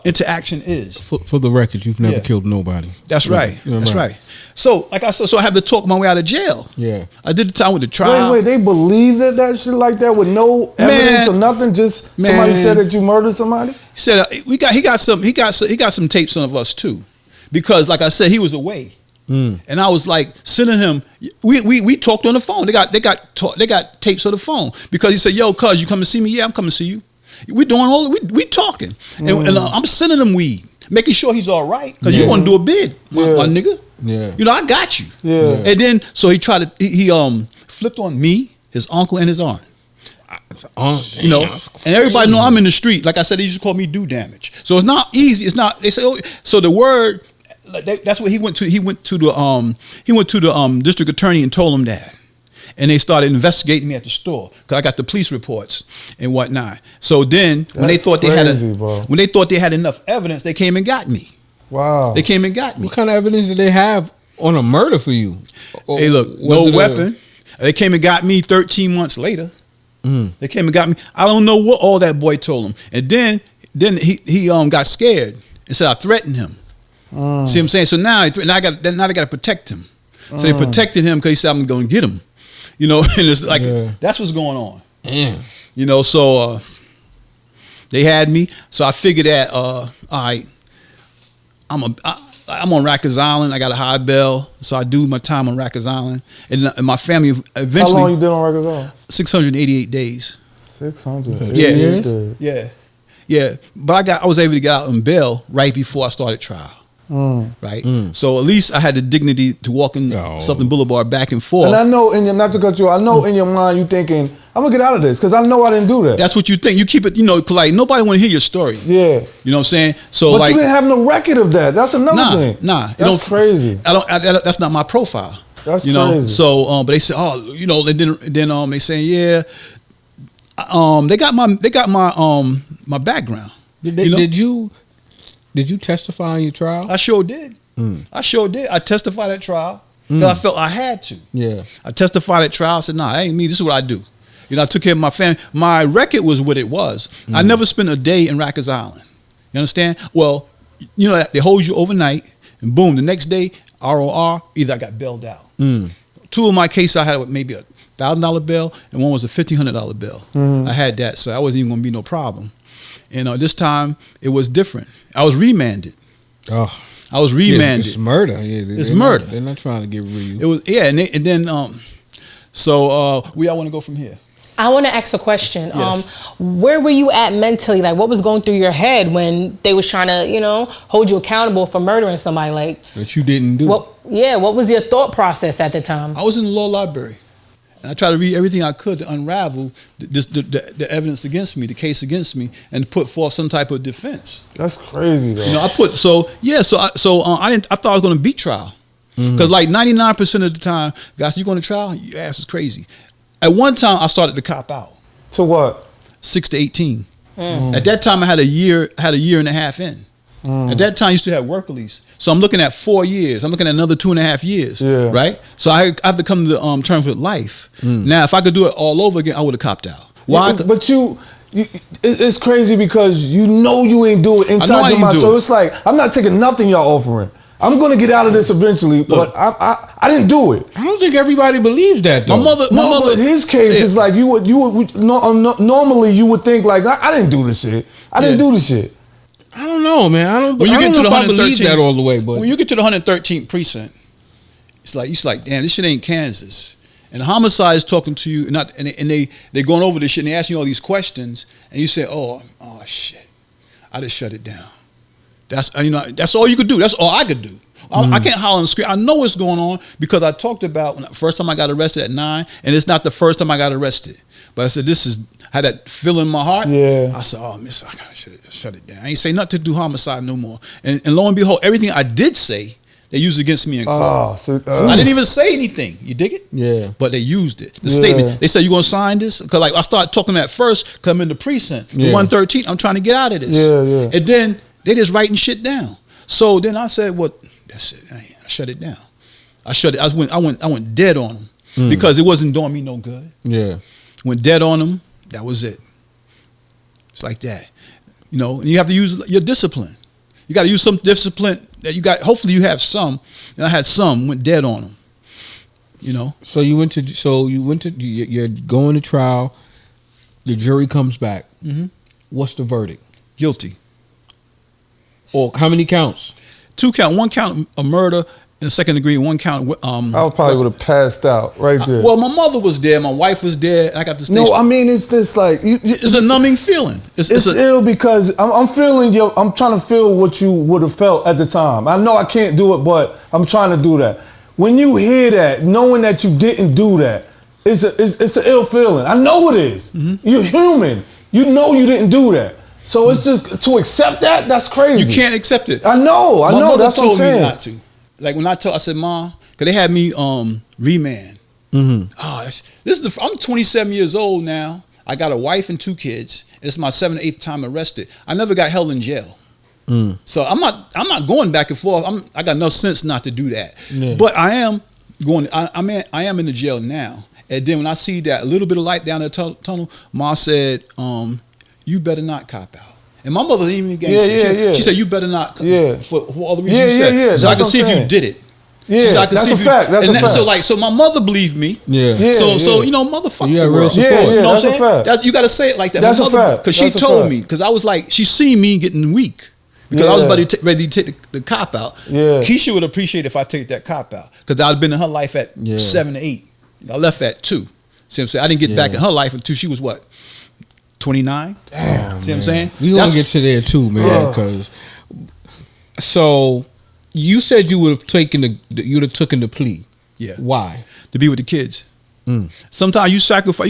[SPEAKER 1] interaction is.
[SPEAKER 4] For the record, you've never killed nobody.
[SPEAKER 1] That's right. That's right. So, like I said, I have to talk my way out of jail.
[SPEAKER 4] Yeah,
[SPEAKER 1] I did the time with the trial.
[SPEAKER 3] Wait, they believe that shit like that with no evidence or nothing? Just somebody said that you murdered somebody.
[SPEAKER 1] He said he got some tapes of us too, because like I said, he was away. And I was like sending him. We talked on the phone. They got tapes on the phone because he said, cuz you come to see me? Yeah, I'm coming to see you. We doing we talking, and I'm sending him weed, making sure he's all right because you want to do a bid, my nigga.
[SPEAKER 4] Yeah,
[SPEAKER 1] I got you.
[SPEAKER 3] Yeah,
[SPEAKER 1] and then so he tried to he flipped on me, his uncle, and his aunt. And everybody know I'm in the street. Like I said, they used to call me do damage. So it's not easy. It's not. They say so the word. That's what he went to. He went to the district attorney and told him that, and they started investigating me at the store because I got the police reports and whatnot. So then, when they thought they had enough evidence, they came and got me.
[SPEAKER 3] Wow!
[SPEAKER 1] They came and got me.
[SPEAKER 4] What kind of evidence did they have on a murder for you?
[SPEAKER 1] Hey, look, no weapon. They came and got me 13 months later. They came and got me. I don't know what all that boy told him, and then he got scared and said I threatened him. See what I'm saying? So now they got to protect him. So they protected him because he said I'm going to get him. And it's like that's what's going on.
[SPEAKER 4] Damn.
[SPEAKER 1] So they had me. So I figured that all right, I'm on Rikers Island. I got a high bail, so I do my time on Rikers Island, and my family eventually.
[SPEAKER 3] How long you did on Rikers Island?
[SPEAKER 1] 688 days.
[SPEAKER 3] 688 days.
[SPEAKER 1] Yeah. But I was able to get out on bail right before I started trial. Right. So at least I had the dignity to walk in Southern Boulevard back and forth.
[SPEAKER 3] And I know not to cut you, I know in your mind you thinking, I'm gonna get out of this because I know I didn't do that.
[SPEAKER 1] That's what you think. You keep it, like nobody want to hear your story.
[SPEAKER 3] Yeah.
[SPEAKER 1] You know what I'm saying? So
[SPEAKER 3] but
[SPEAKER 1] like,
[SPEAKER 3] you didn't have no record of that. That's another thing. That's crazy.
[SPEAKER 1] That's not my profile.
[SPEAKER 3] That's
[SPEAKER 1] crazy. So but they said, then they saying, yeah. They got my background.
[SPEAKER 4] Did you testify in your trial?
[SPEAKER 1] I sure did. I testified at trial because I felt I had to.
[SPEAKER 4] Yeah.
[SPEAKER 1] I testified at trial. I said, nah, that ain't me. This is what I do. I took care of my family. My record was what it was. I never spent a day in Rikers Island. You understand? Well, they hold you overnight, and boom, the next day, ROR, either I got bailed out. Two of my cases I had maybe $1,000 bail, and one was a $1,500 bail. I had that, so that wasn't even going to be no problem. And this time it was different. I was remanded. I was remanded.
[SPEAKER 4] It's murder.
[SPEAKER 1] It's murder.
[SPEAKER 4] They're not trying to get rid of you.
[SPEAKER 1] It was and then we all want to go from here.
[SPEAKER 6] I want to ask a question.
[SPEAKER 1] Yes.
[SPEAKER 6] Where were you at mentally? Like, what was going through your head when they was trying to, hold you accountable for murdering somebody? Like
[SPEAKER 4] that you didn't do.
[SPEAKER 6] What was your thought process at the time?
[SPEAKER 1] I was in the law library. And I tried to read everything I could to unravel the evidence against me, the case against me, and to put forth some type of defense.
[SPEAKER 3] That's crazy, though.
[SPEAKER 1] I thought I was going to beat trial because like 99% of the time, guys, you going to trial? Your ass is crazy. At one time, I started to cop out.
[SPEAKER 3] To what?
[SPEAKER 1] 6 to 18. At that time, I had a year and a half in. At that time, I used to have work release. So I'm looking at 4 years. I'm looking at another 2.5 years. Yeah. Right? So I have to come to terms with life. Now, if I could do it all over again, I would have copped out. Why?
[SPEAKER 3] But it's crazy because you ain't do it inside your mind. So it's like, I'm not taking nothing y'all offering. I'm going to get out of this eventually, but I didn't do it.
[SPEAKER 4] I don't think everybody believes that, though.
[SPEAKER 1] My mother.
[SPEAKER 3] But his case is like, normally you would think like, I didn't do this shit. I didn't do this shit.
[SPEAKER 4] I don't know, man. I don't know if I believe that all the way. But
[SPEAKER 1] when you get to the 113th precinct, it's like, damn, this shit ain't Kansas. And the homicide is talking to you, and they going over this shit, and they asking you all these questions, and you say, oh shit, I just shut it down. That's all you could do. That's all I could do. I can't holler and scream. I know what's going on because I talked about when the first time I got arrested at 9, and it's not the first time I got arrested. But I said, had that feeling in my heart. Yeah. I said, oh, miss, I gotta shut it down. I ain't say nothing to do homicide no more. And lo and behold, everything I did say, they used against me in court. I didn't even say anything. You dig it? Yeah. But they used it. The statement. They said, you gonna sign this? Because I started talking at first, come in the precinct, the 113. I'm trying to get out of this. Yeah. And then they just writing shit down. So then I said, well, that's it. I shut it down. I shut it. I went dead on them because it wasn't doing me no good. Yeah. Went dead on them. That was it. It's like that. And you have to use your discipline. You got to use some discipline that you got. Hopefully you have some. And I had some, went dead on them.
[SPEAKER 4] So you're going to trial. The jury comes back. What's the verdict?
[SPEAKER 1] Guilty.
[SPEAKER 4] Or how many counts?
[SPEAKER 1] 2 counts. 1 count of murder in the second degree, 1 count.
[SPEAKER 3] I probably would have passed out right there.
[SPEAKER 1] Well, my mother was there, my wife was there. I got to stay.
[SPEAKER 3] No, I mean it's just like
[SPEAKER 1] it's a numbing feeling.
[SPEAKER 3] It's ill because I'm feeling I'm trying to feel what you would have felt at the time. I know I can't do it, but I'm trying to do that. When you hear that, knowing that you didn't do that, it's an ill feeling. I know it is. You're human. You know you didn't do that. So it's just to accept that. That's crazy.
[SPEAKER 1] You can't accept it.
[SPEAKER 3] I know.
[SPEAKER 1] My mother
[SPEAKER 3] that's
[SPEAKER 1] told
[SPEAKER 3] what I'm saying.
[SPEAKER 1] me not to. Like when I said, Mom, because they had me remand. I'm 27 years old now. I got a wife and 2 kids. It's my 7th or 8th time arrested. I never got held in jail. So I'm not going back and forth. I got enough sense not to do that. Yeah. But I am going. I am in the jail now. And then when I see that little bit of light down the tunnel, Ma said, "You better not cop out." And my mother even gangster. She said, "You better not." For all the reasons you said, so I can see if you did it.
[SPEAKER 3] Yeah, that's a fact. That's a fact.
[SPEAKER 1] So my mother believed me.
[SPEAKER 3] Yeah.
[SPEAKER 1] So motherfucker.
[SPEAKER 4] You got real support.
[SPEAKER 3] Yeah,
[SPEAKER 1] you know
[SPEAKER 3] that's
[SPEAKER 1] what I'm saying?
[SPEAKER 3] a fact.
[SPEAKER 1] You got to say it like that.
[SPEAKER 3] That's a fact.
[SPEAKER 1] Because she told me. Because I was like, she seen me getting weak. because I was ready to take the cop out.
[SPEAKER 3] Yeah.
[SPEAKER 1] Keisha would appreciate if I take that cop out because I'd been in her life at 7 to 8. I left at 2. See what I'm saying? I didn't get back in her life until she was what? 29?
[SPEAKER 4] Damn,
[SPEAKER 1] see what I'm saying?
[SPEAKER 4] We gonna get to there too, man. Because so you said you would have taken the plea.
[SPEAKER 1] Yeah.
[SPEAKER 4] Why?
[SPEAKER 1] To be with the kids. Sometimes you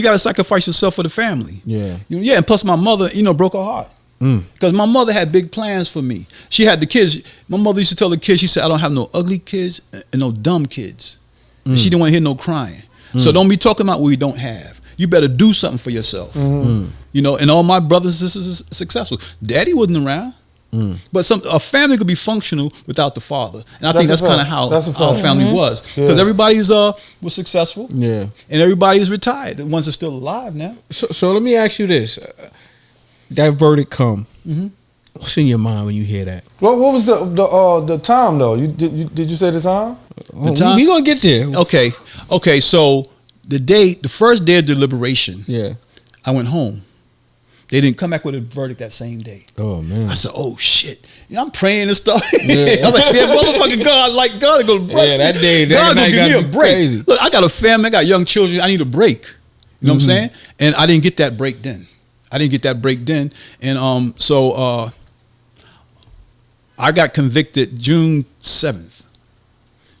[SPEAKER 1] gotta sacrifice yourself for the family.
[SPEAKER 4] Yeah.
[SPEAKER 1] And plus my mother, broke her heart. Because my mother had big plans for me. She had the kids. My mother used to tell the kids, she said, I don't have no ugly kids and no dumb kids. And she didn't want to hear no crying. So don't be talking about what you don't have. You better do something for yourself. And all my brothers and sisters are successful. Daddy wasn't around. But a family could be functional without the father. And I think that's kind of how our family was. Because everybody's was successful.
[SPEAKER 4] Yeah.
[SPEAKER 1] And everybody's retired. The ones that are still alive now.
[SPEAKER 4] So let me ask you this. That verdict come. What's in your mind when you hear that?
[SPEAKER 3] Well, what was the time though? Did you say the time?
[SPEAKER 1] The time?
[SPEAKER 4] We gonna get there.
[SPEAKER 1] Okay. So the first day of deliberation, I went home. They didn't come back with a verdict that same day.
[SPEAKER 4] Oh man!
[SPEAKER 1] I said, "Oh shit!" I'm praying and stuff. I'm like, "Yeah, motherfucking God, like God gonna bless me.
[SPEAKER 4] That day,
[SPEAKER 1] God gonna give me a break."
[SPEAKER 4] Crazy.
[SPEAKER 1] Look, I got a family, I got young children. I need a break. You know what I'm saying? And I didn't get that break then. And so I got convicted June 7th.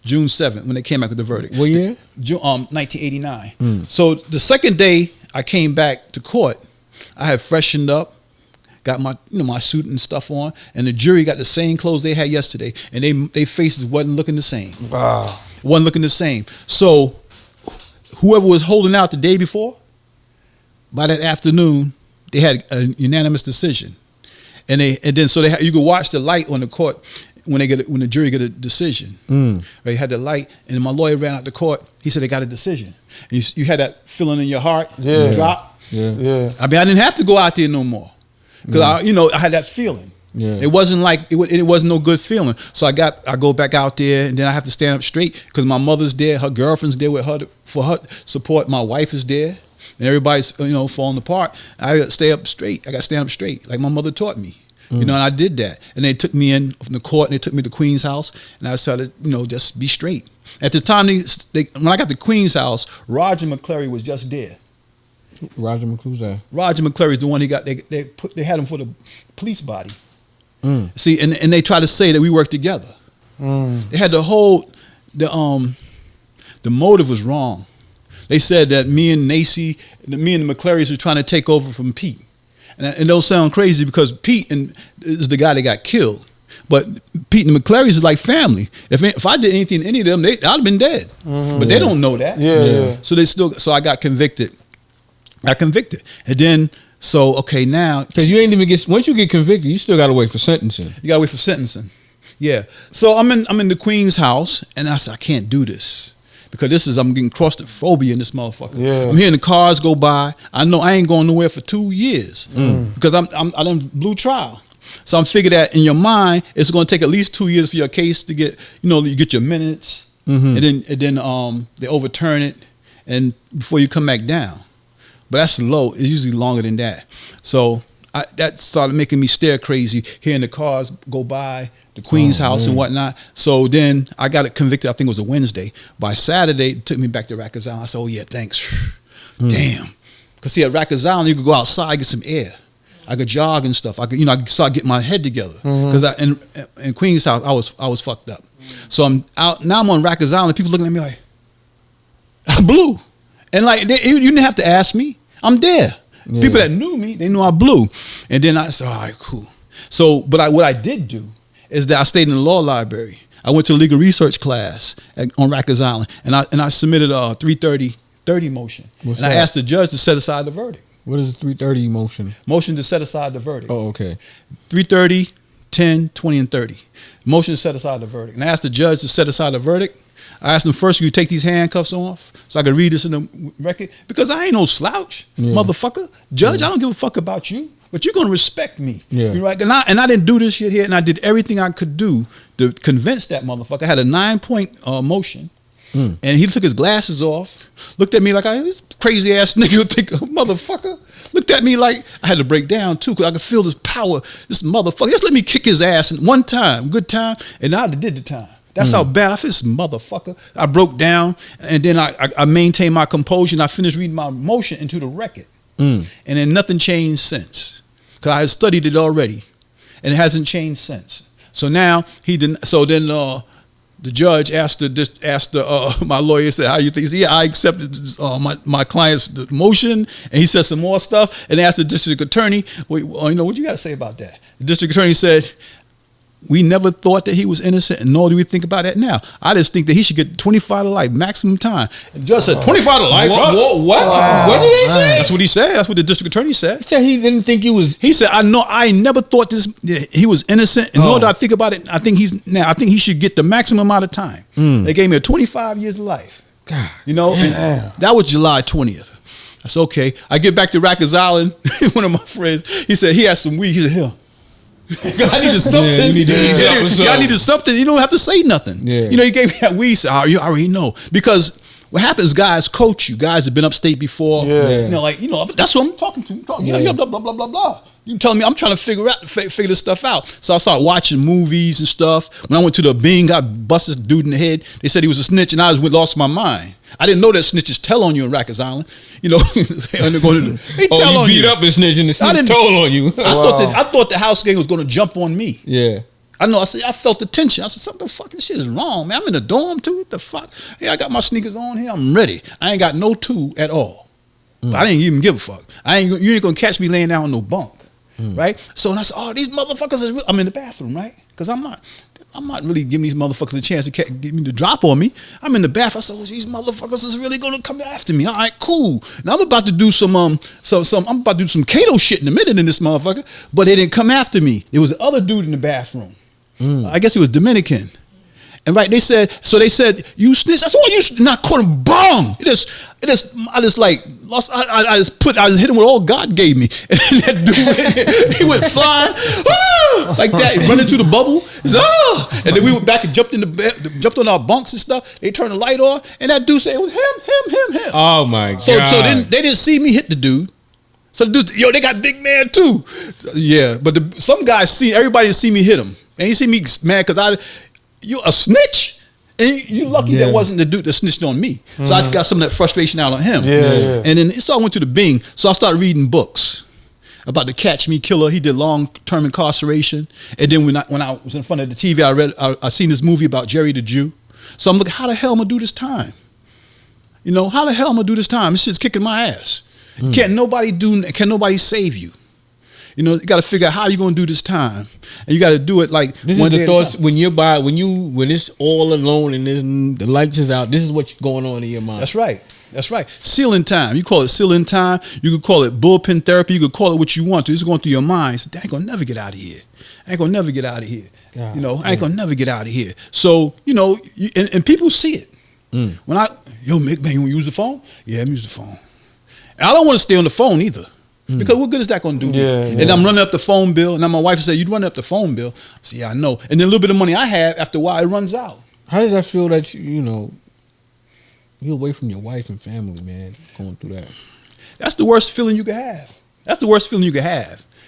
[SPEAKER 1] When they came back with the verdict.
[SPEAKER 4] What year?
[SPEAKER 1] 1989. So the second day I came back to court, I had freshened up, got my my suit and stuff on, and the jury got the same clothes they had yesterday, and they faces wasn't looking the same.
[SPEAKER 3] Wow.
[SPEAKER 1] Wasn't looking the same. So whoever was holding out the day before, by that afternoon, they had a unanimous decision, and then you could watch the light on the court when the jury get a decision. Right, they had the light, and my lawyer ran out the court. He said they got a decision. And you had that feeling in your heart, drop.
[SPEAKER 3] Yeah.
[SPEAKER 1] I mean, I didn't have to go out there no more because I had that feeling.
[SPEAKER 4] Yeah.
[SPEAKER 1] It wasn't like it wasn't no good feeling. So I go back out there, and then I have to stand up straight because my mother's there, her girlfriend's there with her for her support. My wife is there. And everybody's falling apart. I got to stay up straight. I got to stand up straight, like my mother taught me. And I did that. And they took me in from the court, and they took me to Queen's house, and I started, just be straight. At the time, when I got to Queen's house, Roger McCleary was just there.
[SPEAKER 4] Roger McClue's there.
[SPEAKER 1] Roger McCleary is the one they had him for the police body. See, and they tried to say that we worked together. They had the motive was wrong. They said that me and the McClarys were trying to take over from Pete. And it'll sound crazy because Pete is the guy that got killed. But Pete and the McClarys is like family. If I did anything to any of them, I'd have been dead. But they don't know that.
[SPEAKER 3] Yeah.
[SPEAKER 1] So I got convicted. And then, now.
[SPEAKER 4] Because you ain't even once you get convicted, you still got to wait for sentencing.
[SPEAKER 1] You got to wait for sentencing. Yeah. So I'm in the Queen's house, and I said, I can't do this. Because I'm getting claustrophobia in this motherfucker.
[SPEAKER 3] Yeah.
[SPEAKER 1] I'm hearing the cars go by. I know I ain't going nowhere for 2 years because I done blew trial. So I'm figuring that in your mind, it's going to take at least 2 years for your case to get, you get your minutes, and then they overturn it, and before you come back down. But that's low. It's usually longer than that. So that started making me stare crazy, hearing the cars go by the Queen's house and whatnot. So then I got convicted, I think it was a Wednesday. By Saturday, it took me back to Rikers Island. I said, oh yeah, thanks. Damn. Because see, at Rikers Island, you could go outside, get some air. I could jog and stuff. I could start getting my head together. Because in Queen's house, I was fucked up. So I'm out, now I'm on Rikers Island, people looking at me like, I blew. And like, you didn't have to ask me. I'm there. Yeah. People that knew me, they knew I blew. And then I said, all right, cool. So, but what I did do is that I stayed in the law library. I went to a legal research class on Rikers Island, and I submitted a 330 motion.
[SPEAKER 4] What's
[SPEAKER 1] and
[SPEAKER 4] that?
[SPEAKER 1] I asked the judge to set aside the verdict.
[SPEAKER 4] What is a 330 motion?
[SPEAKER 1] Motion to set aside the verdict.
[SPEAKER 4] Oh, okay.
[SPEAKER 1] 330, 10, 20, and 30. Motion to set aside the verdict. And I asked the judge to set aside the verdict. I asked him first, you take these handcuffs off so I could read this in the record? Because I ain't no slouch, motherfucker. Judge, I don't give a fuck about you, but you're going to respect me.
[SPEAKER 4] Yeah.
[SPEAKER 1] You're right? And I didn't do this shit here, and I did everything I could do to convince that motherfucker. I had a 9-point motion, And he took his glasses off, looked at me like, this crazy ass nigga think, motherfucker. Looked at me like I had to break down too, because I could feel this power. This motherfucker, just let me kick his ass in one time, good time, and I did the time. That's how bad I feel. This motherfucker. I broke down, and then I maintained my composure, and I finished reading my motion into the record. And then nothing changed since, because I had studied it already, and it hasn't changed since. So now he didn't. So then the judge asked my lawyer, said, "How you think?" He said, "Yeah, I accepted my client's motion," and he said some more stuff, and asked the district attorney, "Well, what you got to say about that?" The district attorney said, "We never thought that he was innocent, and nor do we think about that now. I just think that he should get 25 to life, maximum time." And the judge said, 25 to life?
[SPEAKER 4] What? What did they say?
[SPEAKER 1] That's what he said. That's what the district attorney said.
[SPEAKER 4] He said he didn't think he was.
[SPEAKER 1] He said, I never thought he was innocent, and nor do I think about it. I think he should get the maximum amount of time. They gave me a 25 years to life. God, and that was July 20th. I said, okay. I get back to Rikers Island. One of my friends, he said he had some weed. He said, here. I needed something. I needed something. You don't have to say nothing. Yeah. He gave me that weed. He said, you already know. Because what happens, guys coach you. Guys have been upstate before. Yeah. That's what I'm talking to. Blah, blah, blah, blah, blah. You telling me I'm trying to figure this stuff out. So I started watching movies and stuff. When I went to the Bing, I busted this dude in the head. They said he was a snitch, and I lost my mind. I didn't know that snitches tell on you in Rikers Island. They tell on you.
[SPEAKER 4] You beat up a snitch and the snitch told on you.
[SPEAKER 1] I thought the house gang was going to jump on me.
[SPEAKER 4] Yeah.
[SPEAKER 1] I know. I felt the tension. I said, something the fuck, this shit is wrong, man. I'm in the dorm too. What the fuck? Hey, I got my sneakers on here. I'm ready. I ain't got no tool at all. But I didn't even give a fuck. You ain't gonna catch me laying down on no bunk. Right? So and I said, these motherfuckers is real. I'm in the bathroom, right? Because I'm not really giving these motherfuckers a chance to get me to drop on me. I'm in the bathroom. I said, these motherfuckers is really gonna come after me. All right, cool. Now I'm about to do some Kato shit in a minute in this motherfucker, but they didn't come after me. There was the other dude in the bathroom. I guess he was Dominican. And right, they said, you snitch. I said, you not caught him, bong. I just hit him with all God gave me. And that dude, he went flying, like that, running through the bubble. He said, and then we went back and jumped on our bunks and stuff. They turned the light on, and that dude said it was him.
[SPEAKER 4] Oh my God.
[SPEAKER 1] So then they didn't see me hit the dude. So the dude, they got big man too. Yeah, but some guys everybody see me hit him. And he see me mad because you a snitch, and you lucky that wasn't the dude that snitched on me. So I got some of that frustration out on him. Yeah. And then I went to the Bing, so I started reading books about the Catch Me Killer. He did long-term incarceration. And then when I was in front of the TV, I seen this movie about Jerry the Jew. So I'm looking, how the hell am I gonna do this time? How the hell am I gonna do this time? This shit's kicking my ass. Can nobody save you? You got to figure out how you're going to do this time, and you got to do it like
[SPEAKER 4] this is the thoughts when it's all alone and the lights is out. This is what's going on in your mind.
[SPEAKER 1] That's right. Ceiling time. You call it ceiling time. You could call it bullpen therapy. You could call it what you want to. It's going through your mind. So, I ain't gonna never get out of here. I ain't gonna never get out of here. I ain't gonna never get out of here. So and people see it. When Mick, man, you want to use the phone? Yeah, I'm using the phone. And I don't want to stay on the phone either. Because what good is that going to do? And I'm running up the phone bill. And now my wife said, "You running up the phone bill?" I said, "Yeah, I know." And then a little bit of money I have, after a while, it runs out.
[SPEAKER 4] How does that feel that you're away from your wife and family, man, going through that?
[SPEAKER 1] That's the worst feeling you could have.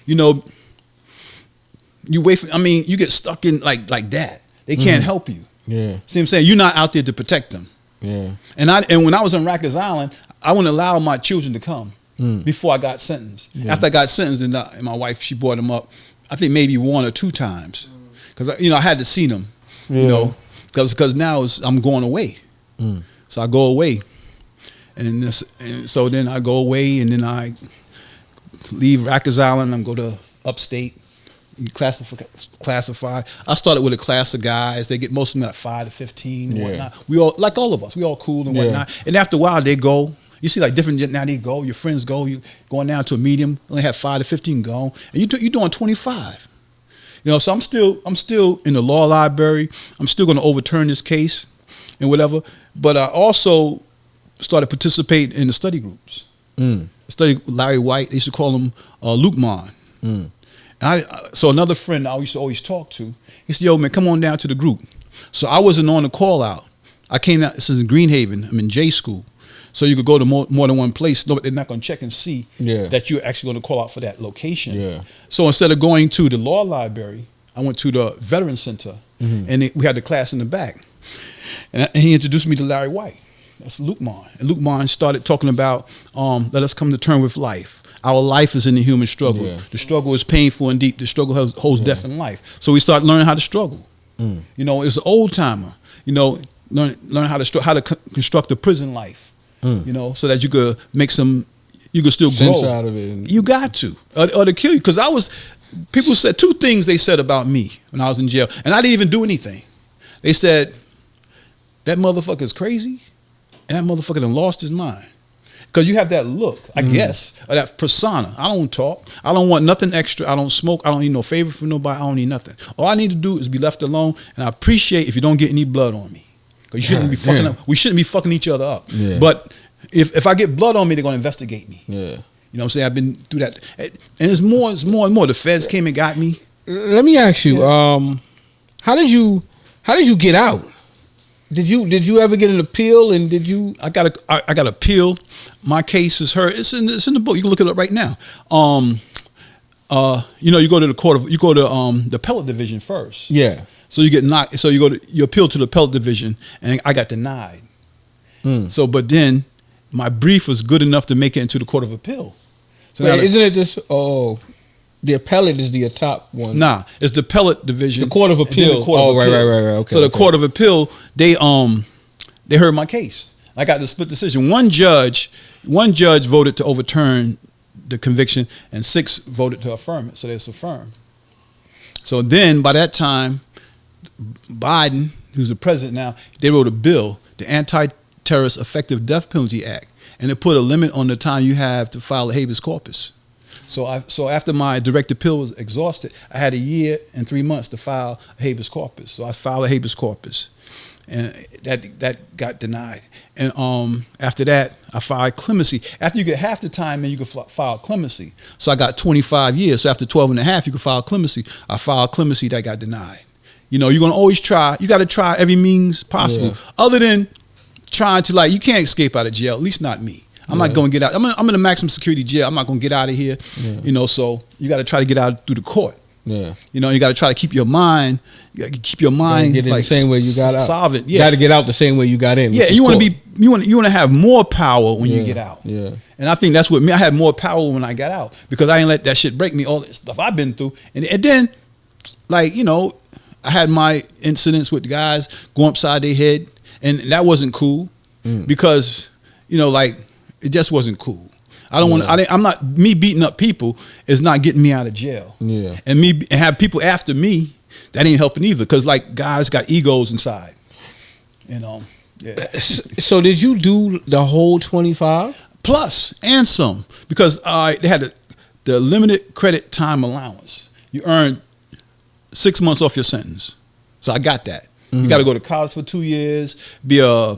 [SPEAKER 1] You wait for. You get stuck in like that. They can't help you.
[SPEAKER 4] Yeah.
[SPEAKER 1] See what I'm saying? You're not out there to protect them.
[SPEAKER 4] Yeah.
[SPEAKER 1] And when I was on Rikers Island, I wouldn't allow my children to come. Before I got sentenced. Yeah. After I got sentenced, and my wife, she brought them up, I think maybe 1 or 2 times. Because, I had to see them, because now I'm going away. So I go away. And so then I go away, and then I leave Rikers Island, and go to upstate, classify. I started with a class of guys. They get most of them at 5 to 15 and whatnot. We all, like all of us, we all cool and whatnot. And after a while, they go. You see, like different now they go. Your friends go. You going down to a medium. Only have 5 to 15 go, and you doing 25. So I'm still in the law library. I'm still going to overturn this case and whatever. But I also started participating in the study groups. Study Larry White. They used to call him Luke Mon. So another friend I used to always talk to. He said, "Yo, man, come on down to the group." So I wasn't on the call out. I came out. This is in Greenhaven. I'm in J school, so you could go to more than one place. No, they're not going to check and see that you're actually going to call out for that location.
[SPEAKER 4] Yeah.
[SPEAKER 1] So instead of going to the law library, I went to the Veteran Center, and we had the class in the back, and he introduced me to Larry White. That's Luke Mon. And Luke Mon started talking about let us come to terms with life. Our life is in the human struggle. Yeah. The struggle is painful and deep. The struggle holds death in life. So we started learning how to struggle. You know, it's an old timer. You know, learn how to construct a prison life. You know, so that you could make you could still
[SPEAKER 4] sense
[SPEAKER 1] grow
[SPEAKER 4] out of it.
[SPEAKER 1] You got to, or to kill you. Because people said two things they said about me when I was in jail, and I didn't even do anything. They said that motherfucker is crazy, and that motherfucker done lost his mind. Because you have that look, I guess, or that persona. I don't talk. I don't want nothing extra. I don't smoke. I don't need no favor from nobody. I don't need nothing. All I need to do is be left alone, and I appreciate if you don't get any blood on me. Because you shouldn't be fucking up. We shouldn't be fucking each other up. Yeah. But if I get blood on me, they're going to investigate me. Yeah. You know what I'm saying? I've been through that. And it's more and more. The feds came and got me.
[SPEAKER 4] Let me ask you, how did you get out? Did you ever get an appeal? And did you? I got
[SPEAKER 1] appeal. My case is heard. It's in the book. You can look it up right now. You know, you go to the appellate division first. Yeah. So you get knocked. So you appeal to the appellate division, and I got denied. So, but then my brief was good enough to make it into the court of appeal. So
[SPEAKER 4] wait, isn't it just the appellate is the top one?
[SPEAKER 1] Nah, it's the appellate division.
[SPEAKER 4] The court of appeal. Right. Okay.
[SPEAKER 1] So the court of appeal, they heard my case. I got the split decision. One judge voted to overturn the conviction, and 6 voted to affirm it. So it's affirmed. So then, by that time, Biden, who's the president now, they wrote a bill, the Anti-Terrorist Effective Death Penalty Act, and it put a limit on the time you have to file a habeas corpus. So after my direct appeal was exhausted, I had 1 year and 3 months to file a habeas corpus. So I filed a habeas corpus, and that got denied. And after that, I filed clemency. After you get half the time, then you can file clemency. So I got 25 years. So after 12 and a half, you can file clemency. I filed clemency, that got denied. You know, you're gonna always try. You got to try every means possible, other than trying to, like, you can't escape out of jail. At least not me. I'm not going to get out. I'm in a maximum security jail. I'm not going to get out of here. You know, so you got to try to get out through the court. You know, you got to try to keep your mind. You got to keep your mind
[SPEAKER 4] get in
[SPEAKER 1] like
[SPEAKER 4] the same way you got out.
[SPEAKER 1] Solvent.
[SPEAKER 4] You got to get out the same way you got in.
[SPEAKER 1] Yeah, you want to be. You want to have more power when you get out. Yeah. And I think that's what me. I had more power when I got out because I didn't let that shit break me. All the stuff I've been through, and then, like, you know, I had my incidents with guys going upside their head, and that wasn't cool because, you know, like, it just wasn't cool. I don't want to. I'm not. Me beating up people is not getting me out of jail. Yeah. And have people after me, that ain't helping either. Because, like, guys got egos inside. You know. Yeah.
[SPEAKER 4] So did you do the whole 25
[SPEAKER 1] plus and some? Because they had the limited credit time allowance. You earn 6 months off your sentence. So I got that. You got to go to college for 2 years. Be a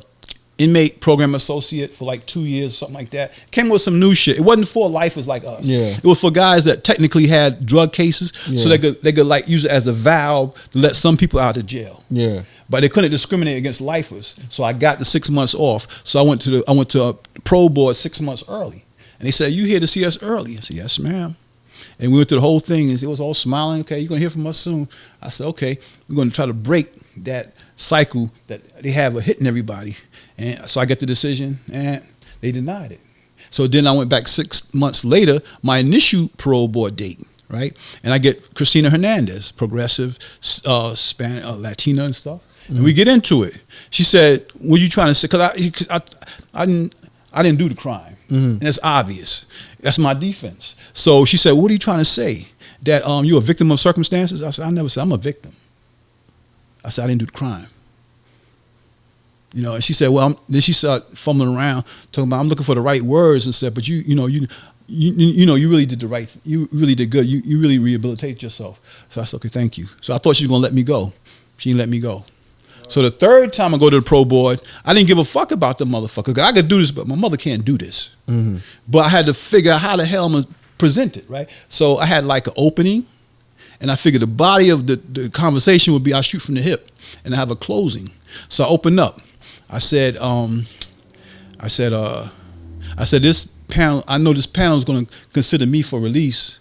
[SPEAKER 1] inmate program associate for like 2 years, something like that. Came with some new shit. It wasn't for lifers like us. Yeah. It was for guys that technically had drug cases, so they could like use it as a valve to let some people out of jail. Yeah. But they couldn't discriminate against lifers, so I got the 6 months off. So I went to a pro board 6 months early, and they said, "You here to see us early?" I said, "Yes, ma'am." And we went through the whole thing, and it was all smiling. "Okay, you're gonna hear from us soon." I said, "Okay, we're gonna try to break that cycle that they have of hitting everybody." And so I got the decision, and they denied it. So then I went back 6 months later, my initial parole board date, right? And I get Christina Hernandez, progressive, Spanish, Latina and stuff. And we get into it. She said, "What are you trying to say?" Because I didn't do the crime, and it's obvious. That's my defense. So she said, "What are you trying to say? That you're a victim of circumstances?" I said, "I never said I'm a victim." I said, "I didn't do the crime." You know, and she said, "Well," then she started fumbling around, talking about, "I'm looking for the right words," and said, "But you really did the right. You really did good. You really rehabilitated yourself." So I said, "Okay, thank you." So I thought she was gonna let me go. She didn't let me go. So the third time I go to the pro board, I didn't give a fuck about the motherfucker. I could do this, but my mother can't do this. But I had to figure out how the hell I'm gonna present it, right? So I had like an opening, and I figured the body of the conversation would be I shoot from the hip, and I have a closing. So I open up. I said, this panel, I know this panel is going to consider me for release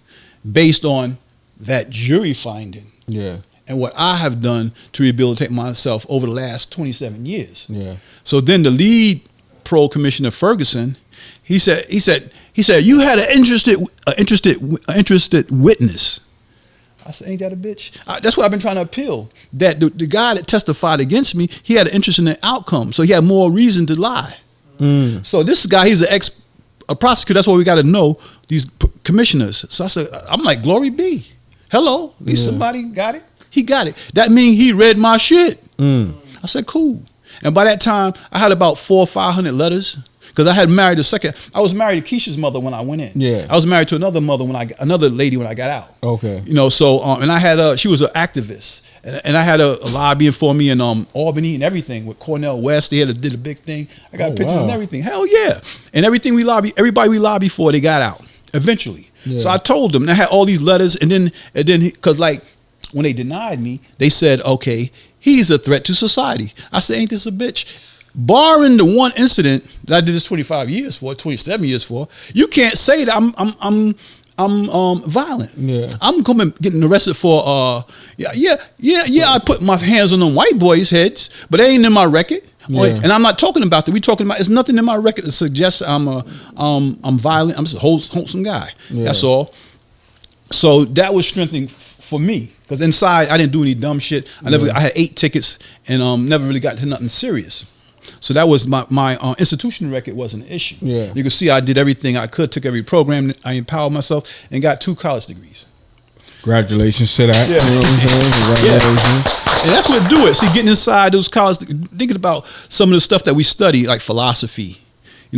[SPEAKER 1] based on that jury finding.
[SPEAKER 4] Yeah.
[SPEAKER 1] And what I have done to rehabilitate myself over the last 27 years.
[SPEAKER 4] Yeah.
[SPEAKER 1] So then the lead parole commissioner, Ferguson, he said, you had an interested witness. I said, ain't that a bitch? That's what I've been trying to appeal. That the guy that testified against me, he had an interest in the outcome, so he had more reason to lie. So this guy, he's a prosecutor. That's why we got to know these commissioners. So I said, I'm like, glory be. Hello, at least somebody got it. He got it. That means he read my shit. I said, cool. And by that time, I had about 400 or 500 letters. Because I had married I was married to Keisha's mother when I went in. Yeah. I was married to another lady when I got out. Okay. You know, so and I had she was an activist, and I had a lobbying for me in Albany and everything with Cornel West. They did a big thing. I got pictures and everything. Hell yeah! And everybody we lobbied for, they got out eventually. Yeah. So I told them, and I had all these letters, and then because like when they denied me, they said, okay, he's a threat to society. I said, ain't this a bitch? Barring the one incident that I did this 27 years for, you can't say that I'm violent. Yeah. I'm getting arrested for I put my hands on them white boys' heads, but they ain't in my record. Yeah. And I'm not talking about that. We talking about, there's nothing in my record that suggests I'm violent. I'm just a wholesome guy. Yeah. That's all. So that was strengthening for me, because inside I didn't do any dumb shit. I had 8 tickets and never really got to nothing serious. So that was my institutional record wasn't an issue. Yeah. You can see I did everything I could, took every program, I empowered myself, and got 2 college degrees.
[SPEAKER 4] Congratulations to that.
[SPEAKER 1] Yeah. Congratulations. And that's what do it. See, getting inside those college, thinking about some of the stuff that we study, like philosophy,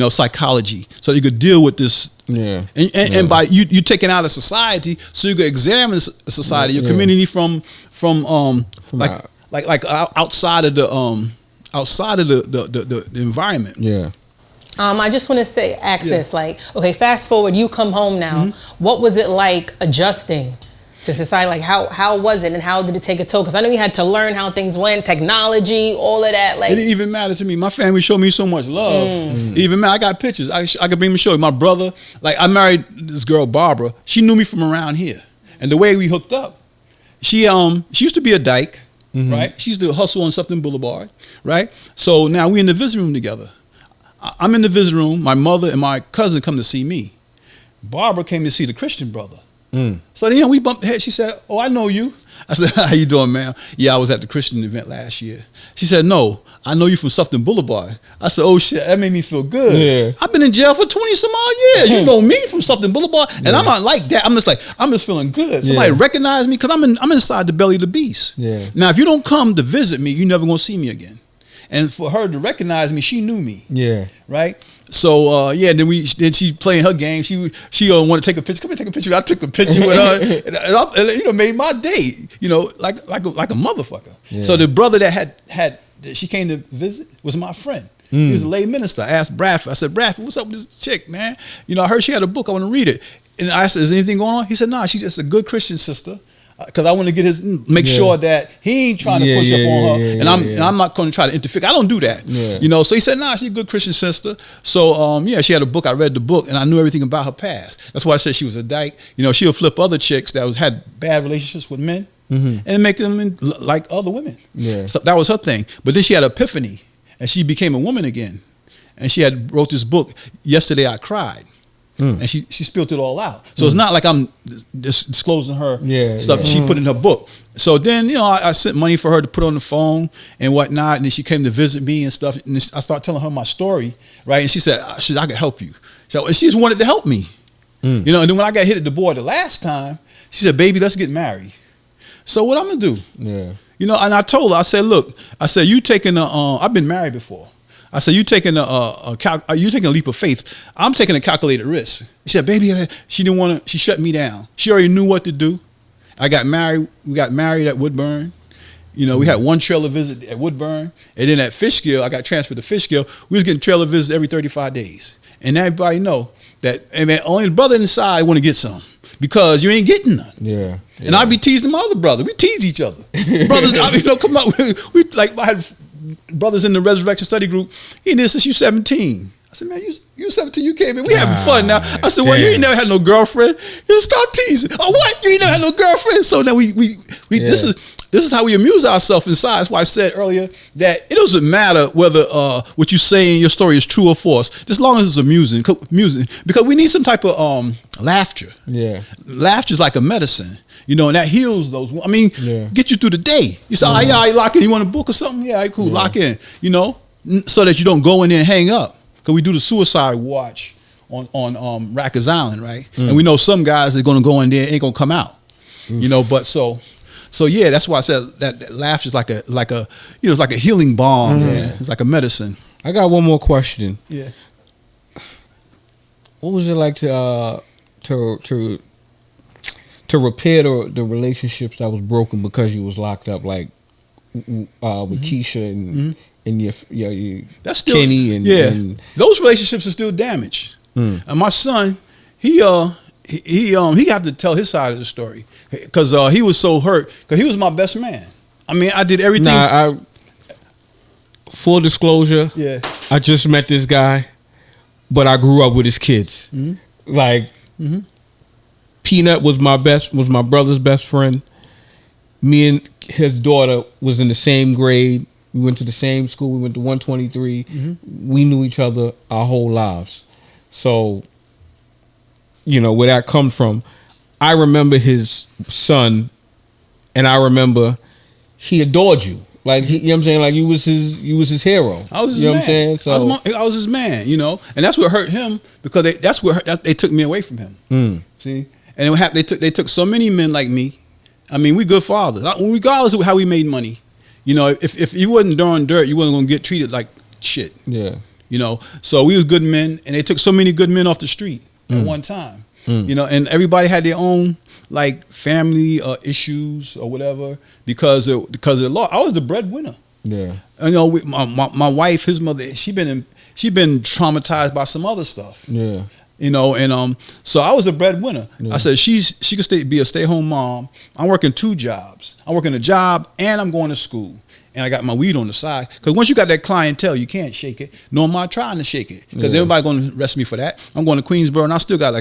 [SPEAKER 1] psychology, so you could deal with this. Yeah. And by you taking out of society, so you could examine society, your community from outside of the environment. Yeah.
[SPEAKER 6] I just want to say access. Like, okay, fast forward, you come home now. Mm-hmm. What was it like adjusting to society? Like, how was it, and how did it take a toll? Because I know you had to learn how things went, technology, all of that. Like,
[SPEAKER 1] it didn't even matter to me. My family showed me so much love. It even matter. I got pictures. I could bring them to show you. My brother, like, I married this girl Barbara. She knew me from around here, and the way we hooked up, she used to be a dyke. Mm-hmm. Right, she used to hustle on Sufton Boulevard. Right, so now we in the visiting room together. I'm in the visiting room. My mother and my cousin come to see me. Barbara came to see the Christian brother. So then we bumped heads. She said, "Oh, I know you." I said, "How you doing, ma'am?" "Yeah, I was at the Christian event last year." She said, "No, I know you from Sufton Boulevard." I said, "Oh shit, that made me feel good." Yeah. I've been in jail for 20 some odd years. You know me from Sufton Boulevard, and I'm not like that. I'm just feeling good. Somebody recognize me because I'm inside the belly of the beast. Yeah. Now, if you don't come to visit me, you never gonna see me again. And for her to recognize me, she knew me. Yeah. Right. So then she playing her game. She wanted to take a picture. Come here, take a picture. I took a picture with her, and made my day. Like a motherfucker. Yeah. So the brother that she came to visit was my friend. He was a lay minister. I asked Bradford. I said, "Bradford, what's up with this chick, man? I heard she had a book. I want to read it." And I said, "Is anything going on?" He said, "Nah, she's just a good Christian sister." Because I want to make sure that he ain't trying to push up on her, and I'm not going to try to interfere. I don't do that, So he said, "Nah, she's a good Christian sister." So she had a book. I read the book, and I knew everything about her past. That's why I said she was a dyke. She'll flip other chicks that had bad relationships with men, and make them like other women. Yeah. So that was her thing. But then she had an epiphany, and she became a woman again, and she wrote this book. Yesterday I Cried. And she spilled it all out. So it's not like I'm just disclosing her stuff she put in her book. So then, I sent money for her to put on the phone and whatnot. And then she came to visit me and stuff. And I started telling her my story, right? And she said, "I could help you." So she just wanted to help me. And then when I got hit at the board the last time, she said, "Baby, let's get married." So what I'm going to do? Yeah. And I told her, I said, "Look, you taking I've been married before. I said, you taking a leap of faith. I'm taking a calculated risk." She said, "Baby," she didn't want to. She shut me down. She already knew what to do. I got married. We got married at Woodburn. We had one trailer visit at Woodburn, and then at Fishkill, I got transferred to Fishkill. We was getting trailer visits every 35 days, and everybody know that. And man, only the brother inside want to get some because you ain't getting none. Yeah. And I'd be teasing my other brother. We tease each other. Brothers, come out. We like I had brothers in the resurrection study group, he in this since you 17. I said, man, you 17, you came in. We having fun now. I said, well, you ain't never had no girlfriend. You stop teasing. Oh, what? You ain't never had no girlfriend. So now we this is how we amuse ourselves inside. That's why I said earlier that it doesn't matter whether what you say in your story is true or false, just as long as it's amusing. Because we need some type of laughter. Yeah, laughter is like a medicine, and that heals those. I mean, get you through the day. You say, I lock in. You want a book or something? Yeah, cool. Lock in. So that you don't go in there and hang up. Because we do the suicide watch on Rikers Island, right? And we know some guys are going to go in there, ain't going to come out. But so yeah, that's why I said that laughter is like a it's like a healing balm. Yeah, it's like a medicine.
[SPEAKER 4] I got one more question.
[SPEAKER 1] Yeah.
[SPEAKER 4] What was it like to repair the relationships that was broken because you was locked up, like with Keisha and your
[SPEAKER 1] that's still
[SPEAKER 4] Kenny and
[SPEAKER 1] those relationships are still damaged. And my son, he had to tell his side of the story because he was so hurt because he was my best man. I mean, I did everything.
[SPEAKER 4] Full disclosure, I just met this guy, but I grew up with his kids. Peanut was my brother's best friend. Me and his daughter was in the same grade. We went to the same school. We went to 123. We knew each other our whole lives. So, where that comes from, I remember his son, and I remember he adored you. Like, you know what I'm saying? Like, you was his hero.
[SPEAKER 1] I was his man.
[SPEAKER 4] You know what I'm saying? So,
[SPEAKER 1] I was his man, and that's what hurt him because they took me away from him. See, and they took so many men like me. I mean, we good fathers, regardless of how we made money. If you wasn't throwing dirt, you wasn't gonna get treated like shit. Yeah. So we was good men, and they took so many good men off the street at one time. And everybody had their own like family issues or whatever because of the law. I was the breadwinner. Yeah. With my wife, his mother, she been traumatized by some other stuff. Yeah. So I was a breadwinner. I said she could be a stay-home mom. I'm working 2 jobs. I'm working a job and I'm going to school. And I got my weed on the side. Because once you got that clientele, you can't shake it. Nor am I trying to shake it. Because everybody going to arrest me for that. I'm going to Queensboro and I still got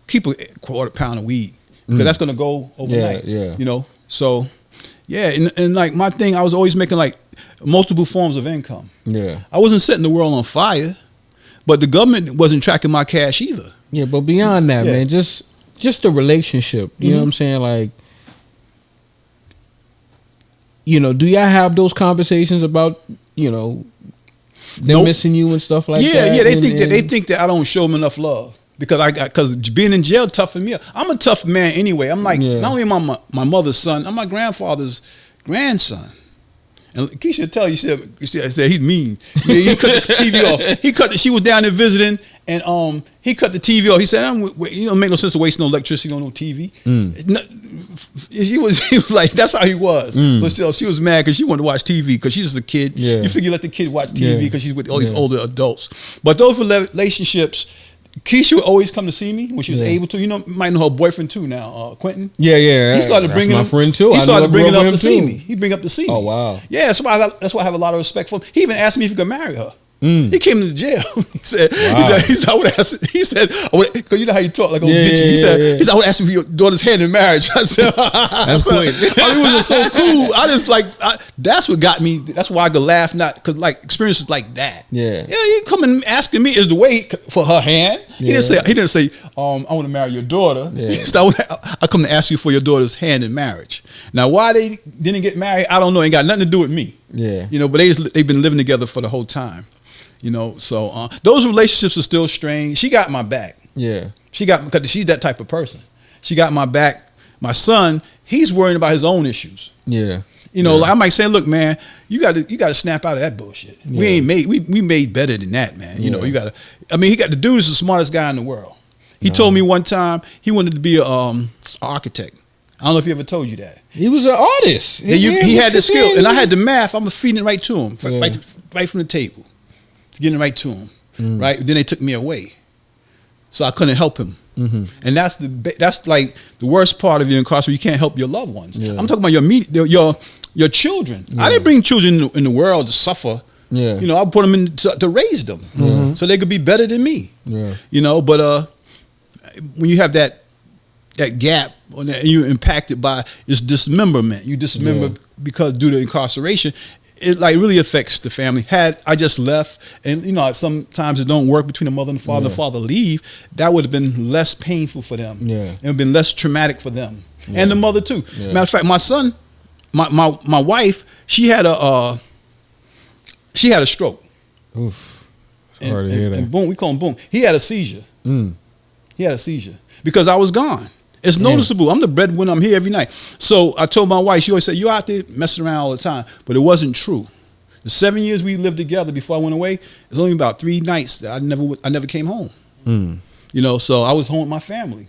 [SPEAKER 1] keep a quarter pound of weed. Because that's going to go overnight. So yeah. And like my thing, I was always making like multiple forms of income. Yeah. I wasn't setting the world on fire. But the government wasn't tracking my cash either.
[SPEAKER 4] Yeah, but beyond that, man, just the relationship. You know what I'm saying? Like, do y'all have those conversations about, them missing you and stuff like that?
[SPEAKER 1] Yeah, they think that I don't show them enough love because being in jail toughened me up. I'm a tough man anyway. I'm like not only my mother's son, I'm my grandfather's grandson. And Keisha tell you, she said he's mean. He cut the TV off. She was down there visiting, and he cut the TV off. He said, make no sense of wasting no electricity on no TV. He was like, that's how he was. So she was mad because she wanted to watch TV because she's just a kid. You figure let the kid watch TV because she's with all these older adults. But those relationships, Keisha would always come to see me when she was able to. You might know her boyfriend too now, Quentin.
[SPEAKER 4] Yeah.
[SPEAKER 1] He started bringing
[SPEAKER 4] my friend too.
[SPEAKER 1] He started bringing up to see me. He'd bring up to see me.
[SPEAKER 4] Oh wow.
[SPEAKER 1] Yeah, that's why I have a lot of respect for him. He even asked me if he could marry her. He came to jail. He said, I would ask. He said, because you know how you talk like old Gitchy. He said, I would ask you for your daughter's hand in marriage. I said, that's quick. It was so cool. I just that's what got me. That's why I could laugh, not because like experiences like that. Yeah, he come and asking me is the way for her hand. He didn't say, I want to marry your daughter. Yeah. He said, I come to ask you for your daughter's hand in marriage. Now, why they didn't get married, I don't know. It ain't got nothing to do with me. Yeah, but they've been living together for the whole time. So those relationships are still strained. She got my back. Yeah. Because she's that type of person. She got my back. My son, he's worrying about his own issues. Yeah. Like I might say, look, man, you got to snap out of that bullshit. Yeah. We made better than that, man. You got to. He got the dude is the smartest guy in the world. He told me one time he wanted to be an architect. I don't know if he ever told you that.
[SPEAKER 4] He was an artist.
[SPEAKER 1] He had the skill, and I had the math. I'm feeding it right to him, right from the table. Getting right to him, right? Then they took me away, so I couldn't help him. And that's like the worst part of your incarceration. You can't help your loved ones. I'm talking about your your children. I didn't bring children in the world to suffer.
[SPEAKER 4] Yeah.
[SPEAKER 1] You know, I put them in to raise them so they could be better than me.
[SPEAKER 4] Yeah.
[SPEAKER 1] You know, but when you have that gap and you're impacted by this dismemberment, you dismember because due to incarceration, it like really affects the family. Had I just left, and you know, sometimes it don't work between the mother and the father. The father leave, that would have been less painful for them. Yeah, it would have been less traumatic for them and the mother too. Matter of fact, my son, my wife, she had a stroke.
[SPEAKER 4] Oof. It's hard to hear that.
[SPEAKER 1] And boom, we call him boom. He had a seizure. He had a seizure because I was gone. It's noticeable. I'm the breadwinner. I'm here every night. So I told my wife, she always said, "You're out there messing around all the time." But it wasn't true. The 7 years we lived together before I went away, it's only about 3 nights that I never came home. You know, so I was home with my family.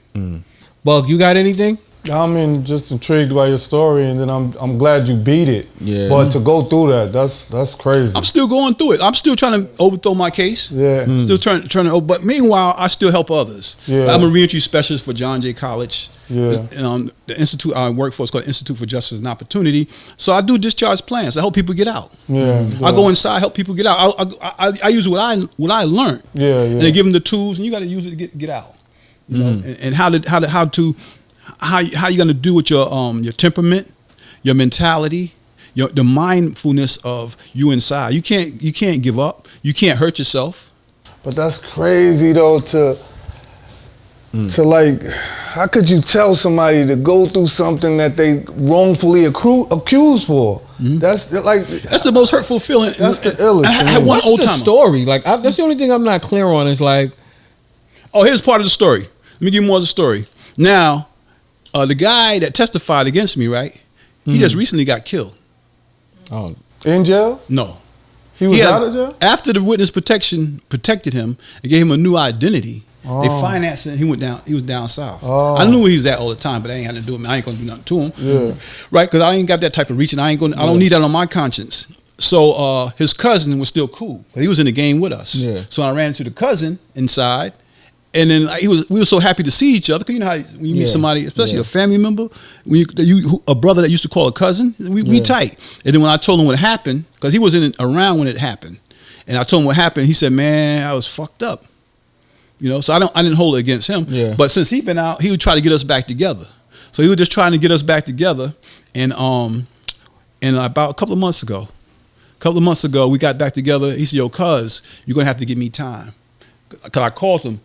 [SPEAKER 4] Bug, you got anything?
[SPEAKER 3] I'm just intrigued by your story, and then I'm glad you beat it. Yeah. But to go through that's crazy.
[SPEAKER 1] I'm still going through it. I'm still trying to overthrow my case. Yeah. Still trying to. But meanwhile, I still help others. Yeah. I'm a reentry specialist for John Jay College. Yeah. The institute I work for is called Institute for Justice and Opportunity. So I do discharge plans. I help people get out. Yeah. I go inside, help people get out. I use what I learned. Yeah. And they give them the tools, and you got to use it to get out. You know, and how you gonna do with your temperament, your mentality, the mindfulness of you inside. You can't give up. You can't hurt yourself.
[SPEAKER 3] But that's crazy though to like, how could you tell somebody to go through something that they wrongfully accused for? That's
[SPEAKER 1] the most hurtful feeling.
[SPEAKER 3] That's the illest.
[SPEAKER 1] I had one old timer.
[SPEAKER 4] Story? Like that's the only thing I'm not clear on. Is like,
[SPEAKER 1] here's part of the story. Let me give you more of the story. Now, the guy that testified against me, right? He just recently got killed.
[SPEAKER 4] Oh,
[SPEAKER 3] in jail?
[SPEAKER 1] No,
[SPEAKER 3] he was out of jail
[SPEAKER 1] after the witness protection protected him and gave him a new identity. They financed it. He was down south. I knew where he was at all the time, but I ain't had to do it. I ain't gonna do nothing to him. Yeah. Right? Because I ain't got that type of reach, and I don't need that on my conscience. So his cousin was still cool. He was in the game with us. Yeah. So I ran into the cousin inside. And then we were so happy to see each other. Cause you know how when you meet somebody, especially a family member, when a brother that used to call a cousin, we tight. And then when I told him what happened, because he wasn't around when it happened, and I told him what happened, he said, "Man, I was fucked up." You know, so I didn't hold it against him. Yeah. But since he'd been out, he would try to get us back together. So he was just trying to get us back together. And about a couple of months ago, we got back together. He said, "Yo, cuz, you're gonna have to give me time," because I called him.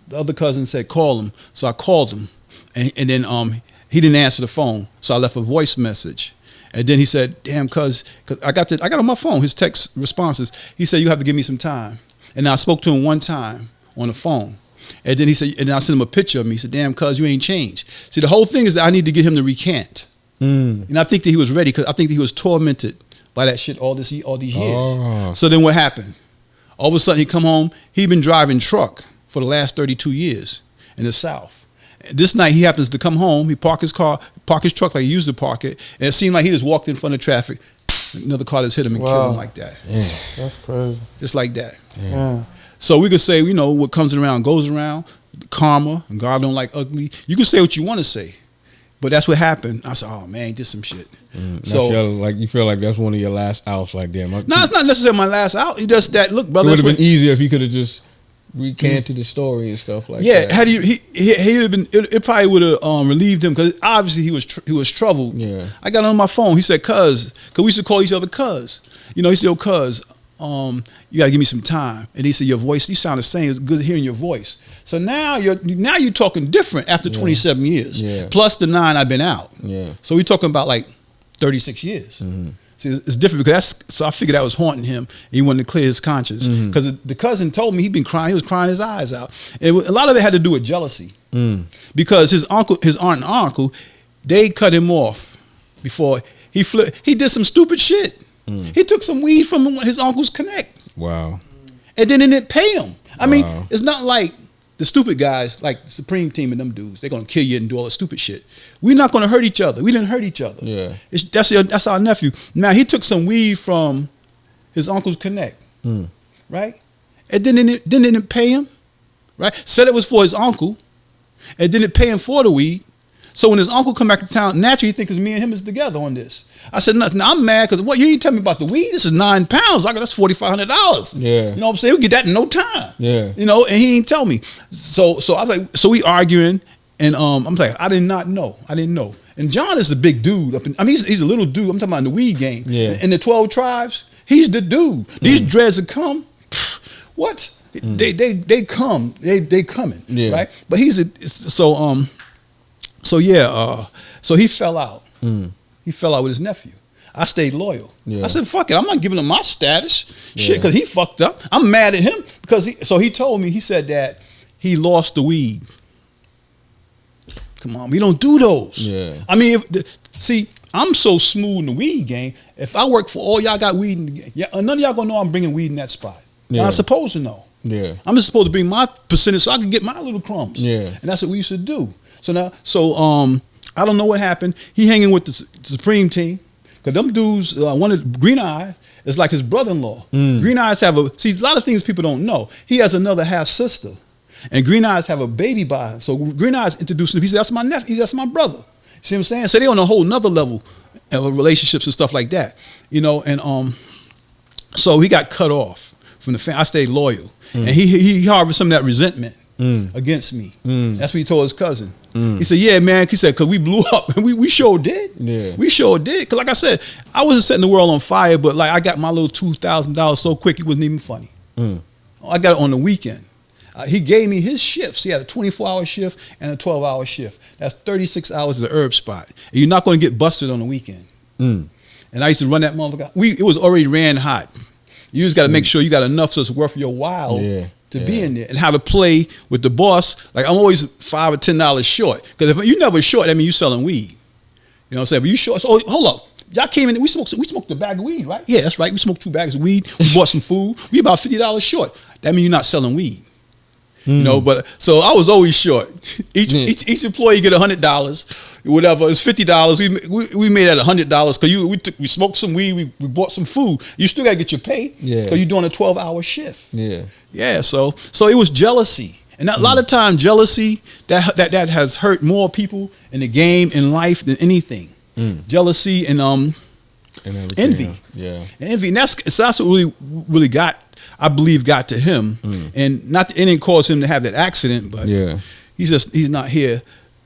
[SPEAKER 1] The other cousin said, "Call him." So I called him, and then he didn't answer the phone. So I left a voice message, and then he said, "Damn, cuz I got on my phone his text responses." He said, "You have to give me some time." And I spoke to him one time on the phone, and then he said, and I sent him a picture of me. He said, "Damn, cuz you ain't changed." See, the whole thing is that I need to get him to recant, and I think that he was ready because I think that he was tormented by that shit all these years. So then what happened? All of a sudden he come home. He'd been driving truck for the last 32 years in the South. This night he happens to come home. He park his truck like he used to park it, and it seemed like he just walked in front of traffic. Another car just hit him and killed him like that. Yeah.
[SPEAKER 3] That's crazy.
[SPEAKER 1] Just like that. Yeah. So we could say, you know, what comes around goes around. Karma, and God don't like ugly. You can say what you want to say, but that's what happened. I said, "Oh man, he did some shit."
[SPEAKER 4] So you feel like that's one of your last outs. Like, damn.
[SPEAKER 1] No, it's not necessarily my last out. He does that. Look, brother,
[SPEAKER 4] it would have been easier if he could have just recanted the story and stuff like that.
[SPEAKER 1] Yeah, had he would have been, it probably would have relieved him because obviously he was troubled. Yeah, I got on my phone. He said, "Cuz," because we used to call each other cuz. You know, he said, "Yo, cuz, you gotta give me some time." And he said, "Your voice, you sound the same. It's good hearing your voice." So now you're talking different after 27 years, plus the 9 I've been out. Yeah, so we're talking about like 36 years. Mm-hmm. See, it's different because so I figured that was haunting him. And he wanted to clear his conscience because the cousin told me he'd been crying. He was crying his eyes out. A lot of it had to do with jealousy because his aunt and uncle, they cut him off before he flipped. He did some stupid shit. He took some weed from his uncle's connect. Wow. And then they didn't pay him. I mean, it's not like the stupid guys, like the Supreme Team and them dudes, they're gonna kill you and do all the stupid shit. We're not gonna hurt each other. We didn't hurt each other. Yeah, that's our nephew. Now he took some weed from his uncle's connect, right? And then they didn't pay him, right? Said it was for his uncle, and didn't pay him for the weed. So when his uncle come back to town, naturally he thinks me and him is together on this. I said, nothing. I'm mad because what you ain't tell me about the weed. This is 9 pounds. I go, that's $4,500.
[SPEAKER 4] Yeah.
[SPEAKER 1] You know what I'm saying? We get that in no time.
[SPEAKER 4] Yeah.
[SPEAKER 1] You know, and he ain't tell me. So I was like, so we arguing, and I'm like, I did not know. I didn't know. And John is the big dude. He's a little dude. I'm talking about in the weed game.
[SPEAKER 4] Yeah.
[SPEAKER 1] In the 12 tribes, he's the dude. These dreads that come, what? They come. They coming.
[SPEAKER 4] Yeah.
[SPEAKER 1] Right? But so he fell out. He fell out with his nephew. I stayed loyal. Yeah. I said, fuck it. I'm not giving him my status. Shit, because he fucked up. I'm mad at him because he told me, he said that he lost the weed. Come on, we don't do those. Yeah. I mean, see, I'm so smooth in the weed game. If I work for all y'all got weed, none of y'all gonna know I'm bringing weed in that spot. Yeah. I'm supposed to know. Yeah. I'm just supposed to bring my percentage so I can get my little crumbs. Yeah. And that's what we used to do. So I don't know what happened. He hanging with the Supreme team. Because them dudes, one of Green Eyes is like his brother-in-law. Green Eyes have a lot of things people don't know. He has another half sister. And Green Eyes have a baby by him. So Green Eyes introduced him. He said, that's my nephew. That's my brother. See what I'm saying? So they on a whole nother level of relationships and stuff like that. You know, and so he got cut off from the family. I stayed loyal. And he harbored some of that resentment against me. That's what he told his cousin. He said, yeah, man. He said, because we blew up. And we sure did. Yeah. We sure did. Because like I said, I wasn't setting the world on fire, but like I got my little $2,000 so quick it wasn't even funny. I got it on the weekend. He gave me his shifts. He had a 24-hour shift and a 12-hour shift. That's 36 hours at the herb spot. And you're not going to get busted on the weekend. And I used to run that motherfucker. It was already ran hot. You just got to make sure you got enough so it's worth your while to be in there. And how to play with the boss. Like I'm always $5 or $10 short. Because if you never short, that means you selling weed. You know what I'm saying? But you short. So hold up. Y'all came in. We smoked a bag of weed, right? Yeah, that's right. We smoked 2 bags of weed. We bought some food. We about $50 short. That means you're not selling weed. You know, but so I was always short. Each employee get $100, whatever. It's $50. We made that $100 because we smoked some weed. We bought some food. You still gotta get your pay because you're doing a 12-hour shift. Yeah. So it was jealousy, and a lot of time jealousy that has hurt more people in the game in life than anything. Jealousy and envy. And envy, and that's what really got. I believe got to him, and it didn't cause him to have that accident, but he's not here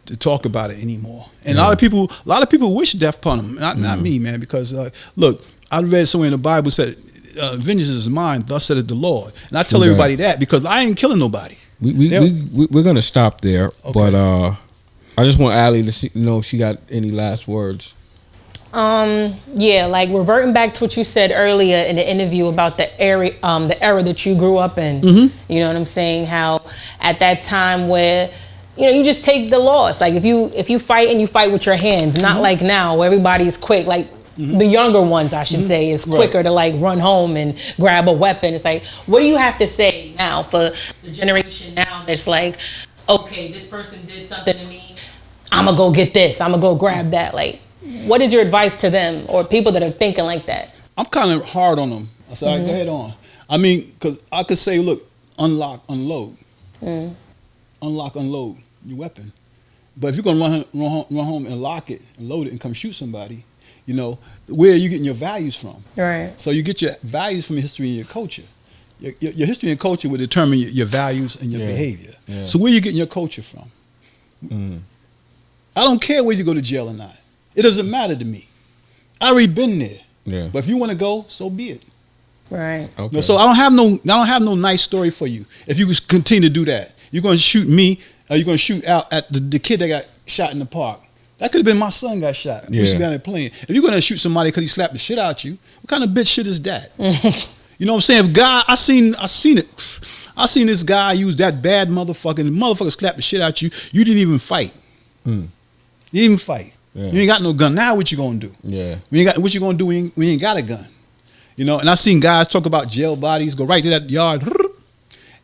[SPEAKER 1] to talk about it anymore. And a lot of people wish death upon him, not me, man, because look, I read somewhere in the Bible said, "Vengeance is mine, thus saith the Lord," and I tell everybody that because I ain't killing nobody.
[SPEAKER 4] We're gonna stop there, but I just want Allie to know if she got any last words.
[SPEAKER 6] Like reverting back to what you said earlier in the interview about the era that you grew up in. You know what I'm saying? How at that time where you just take the loss. Like if you fight and you fight with your hands, not like now where everybody's quick. Like the younger ones, I should say, is quicker to like run home and grab a weapon. It's like, what do you have to say now for the generation now that's like, okay, this person did something to me, I'm gonna go get this, I'm gonna go grab that. Like, what is your advice to them or people that are thinking like that? I'm
[SPEAKER 1] kind of hard on them. I said, all right, go ahead on. I mean, because I could say, look, unlock, unload. Unlock, unload your weapon. But if you're going to run home and lock it and load it and come shoot somebody, where are you getting your values from? Right. So you get your values from your history and your culture. Your history and culture will determine your values and your behavior. Yeah. So where are you getting your culture from? I don't care whether you go to jail or not. It doesn't matter to me. I already been there. Yeah. But if you want to go, so be it. Right. Okay. So I don't have no nice story for you. If you continue to do that, you're going to shoot me, or you're going to shoot out at the kid that got shot in the park. That could have been my son got shot. We should be out there playing. If you're going to shoot somebody because he slapped the shit out you, what kind of bitch shit is that? You know what I'm saying? If God, I seen it. I seen this guy use that bad motherfucker, and the motherfucker slapped the shit out you. You didn't even fight. You didn't even fight. Yeah. You ain't got no gun. Now what you gonna do? Yeah. What you gonna do? We ain't got a gun. And I seen guys talk about jail bodies, go right to that yard,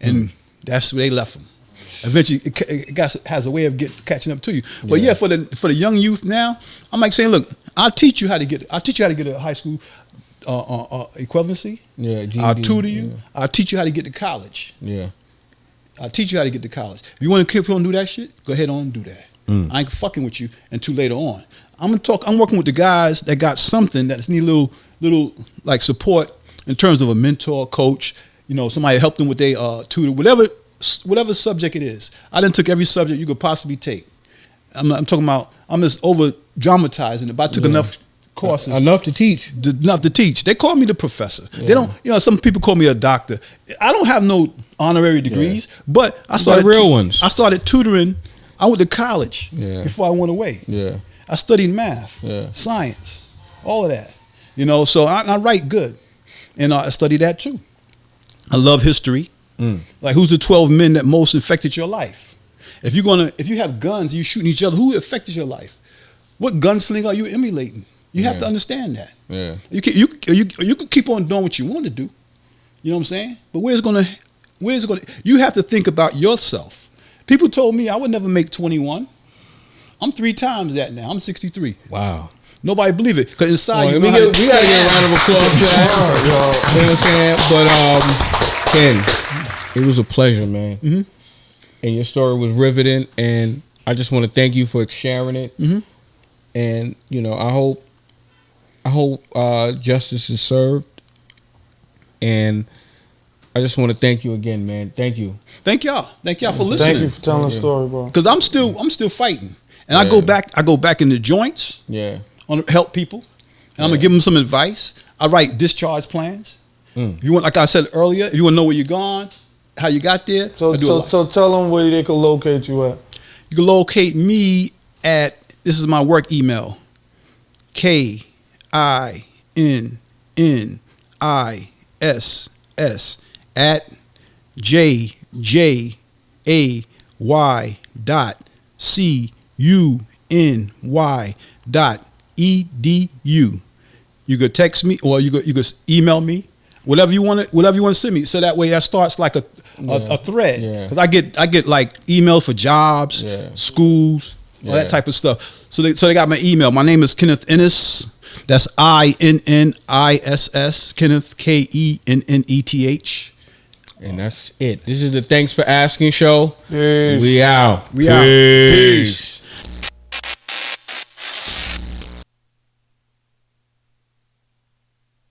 [SPEAKER 1] and that's where they left them. Eventually, it has a way of catching up to you. But for the young youth now, I'm like saying, look, I'll teach you how to get a high school equivalency. Yeah. GED, I'll tutor you. Yeah. I'll teach you how to get to college. Yeah. I'll teach you how to get to college. If you want to keep on do that shit, go ahead on and do that. I ain't fucking with you until later on. I'm working with the guys that got something that need little like support in terms of a mentor, coach, somebody help them with their tutor, whatever subject it is. I done took every subject you could possibly take. I'm talking about, I'm just over dramatizing it, but I took enough courses.
[SPEAKER 4] Enough to teach.
[SPEAKER 1] Enough to teach. They call me the professor. They don't, some people call me a doctor. I don't have no honorary degrees, but I started
[SPEAKER 4] real ones.
[SPEAKER 1] I started tutoring. I went to college before I went away.
[SPEAKER 4] Yeah.
[SPEAKER 1] I studied math, science, all of that. So I write good. And I study that too. I love history. Like, who's the 12 men that most affected your life? If you have guns, you shooting each other, who affected your life? What gunslinger are you emulating? You have to understand that. Yeah. You can keep on doing what you want to do. You know what I'm saying? But where's it gonna? You have to think about yourself. People told me I would never make 21. I'm 3 times that now. I'm 63.
[SPEAKER 4] Wow.
[SPEAKER 1] Nobody believe it because inside
[SPEAKER 4] we gotta get a round of applause for that. You know what I'm saying? But Ken, it was a pleasure, man. Mm-hmm. And your story was riveting, and I just want to thank you for sharing it. Mm-hmm. And I hope justice is served. And I just want to thank you again, man. Thank you.
[SPEAKER 1] Thank y'all for listening.
[SPEAKER 3] Thank you for telling the story, bro.
[SPEAKER 1] Because I'm still fighting, and I go back in the joints. Yeah. On help people. And I'm gonna give them some advice. I write discharge plans. You want, like I said earlier, if you want to know where you're going, how you got there.
[SPEAKER 3] So tell them where they can locate you at.
[SPEAKER 1] You can locate me at, this is my work email, KINNISS at JJAY.CUNY.EDU. You could text me or you could email me, whatever you want to send me. So that way that starts like a thread. Because I get like emails for jobs, schools, all that type of stuff. So they got my email. My name is Kenneth Inniss. That's INNISS. Kenneth KENNETH.
[SPEAKER 4] And that's it. This is the Thanks for Asking show.
[SPEAKER 3] Peace.
[SPEAKER 4] We out.
[SPEAKER 1] Peace.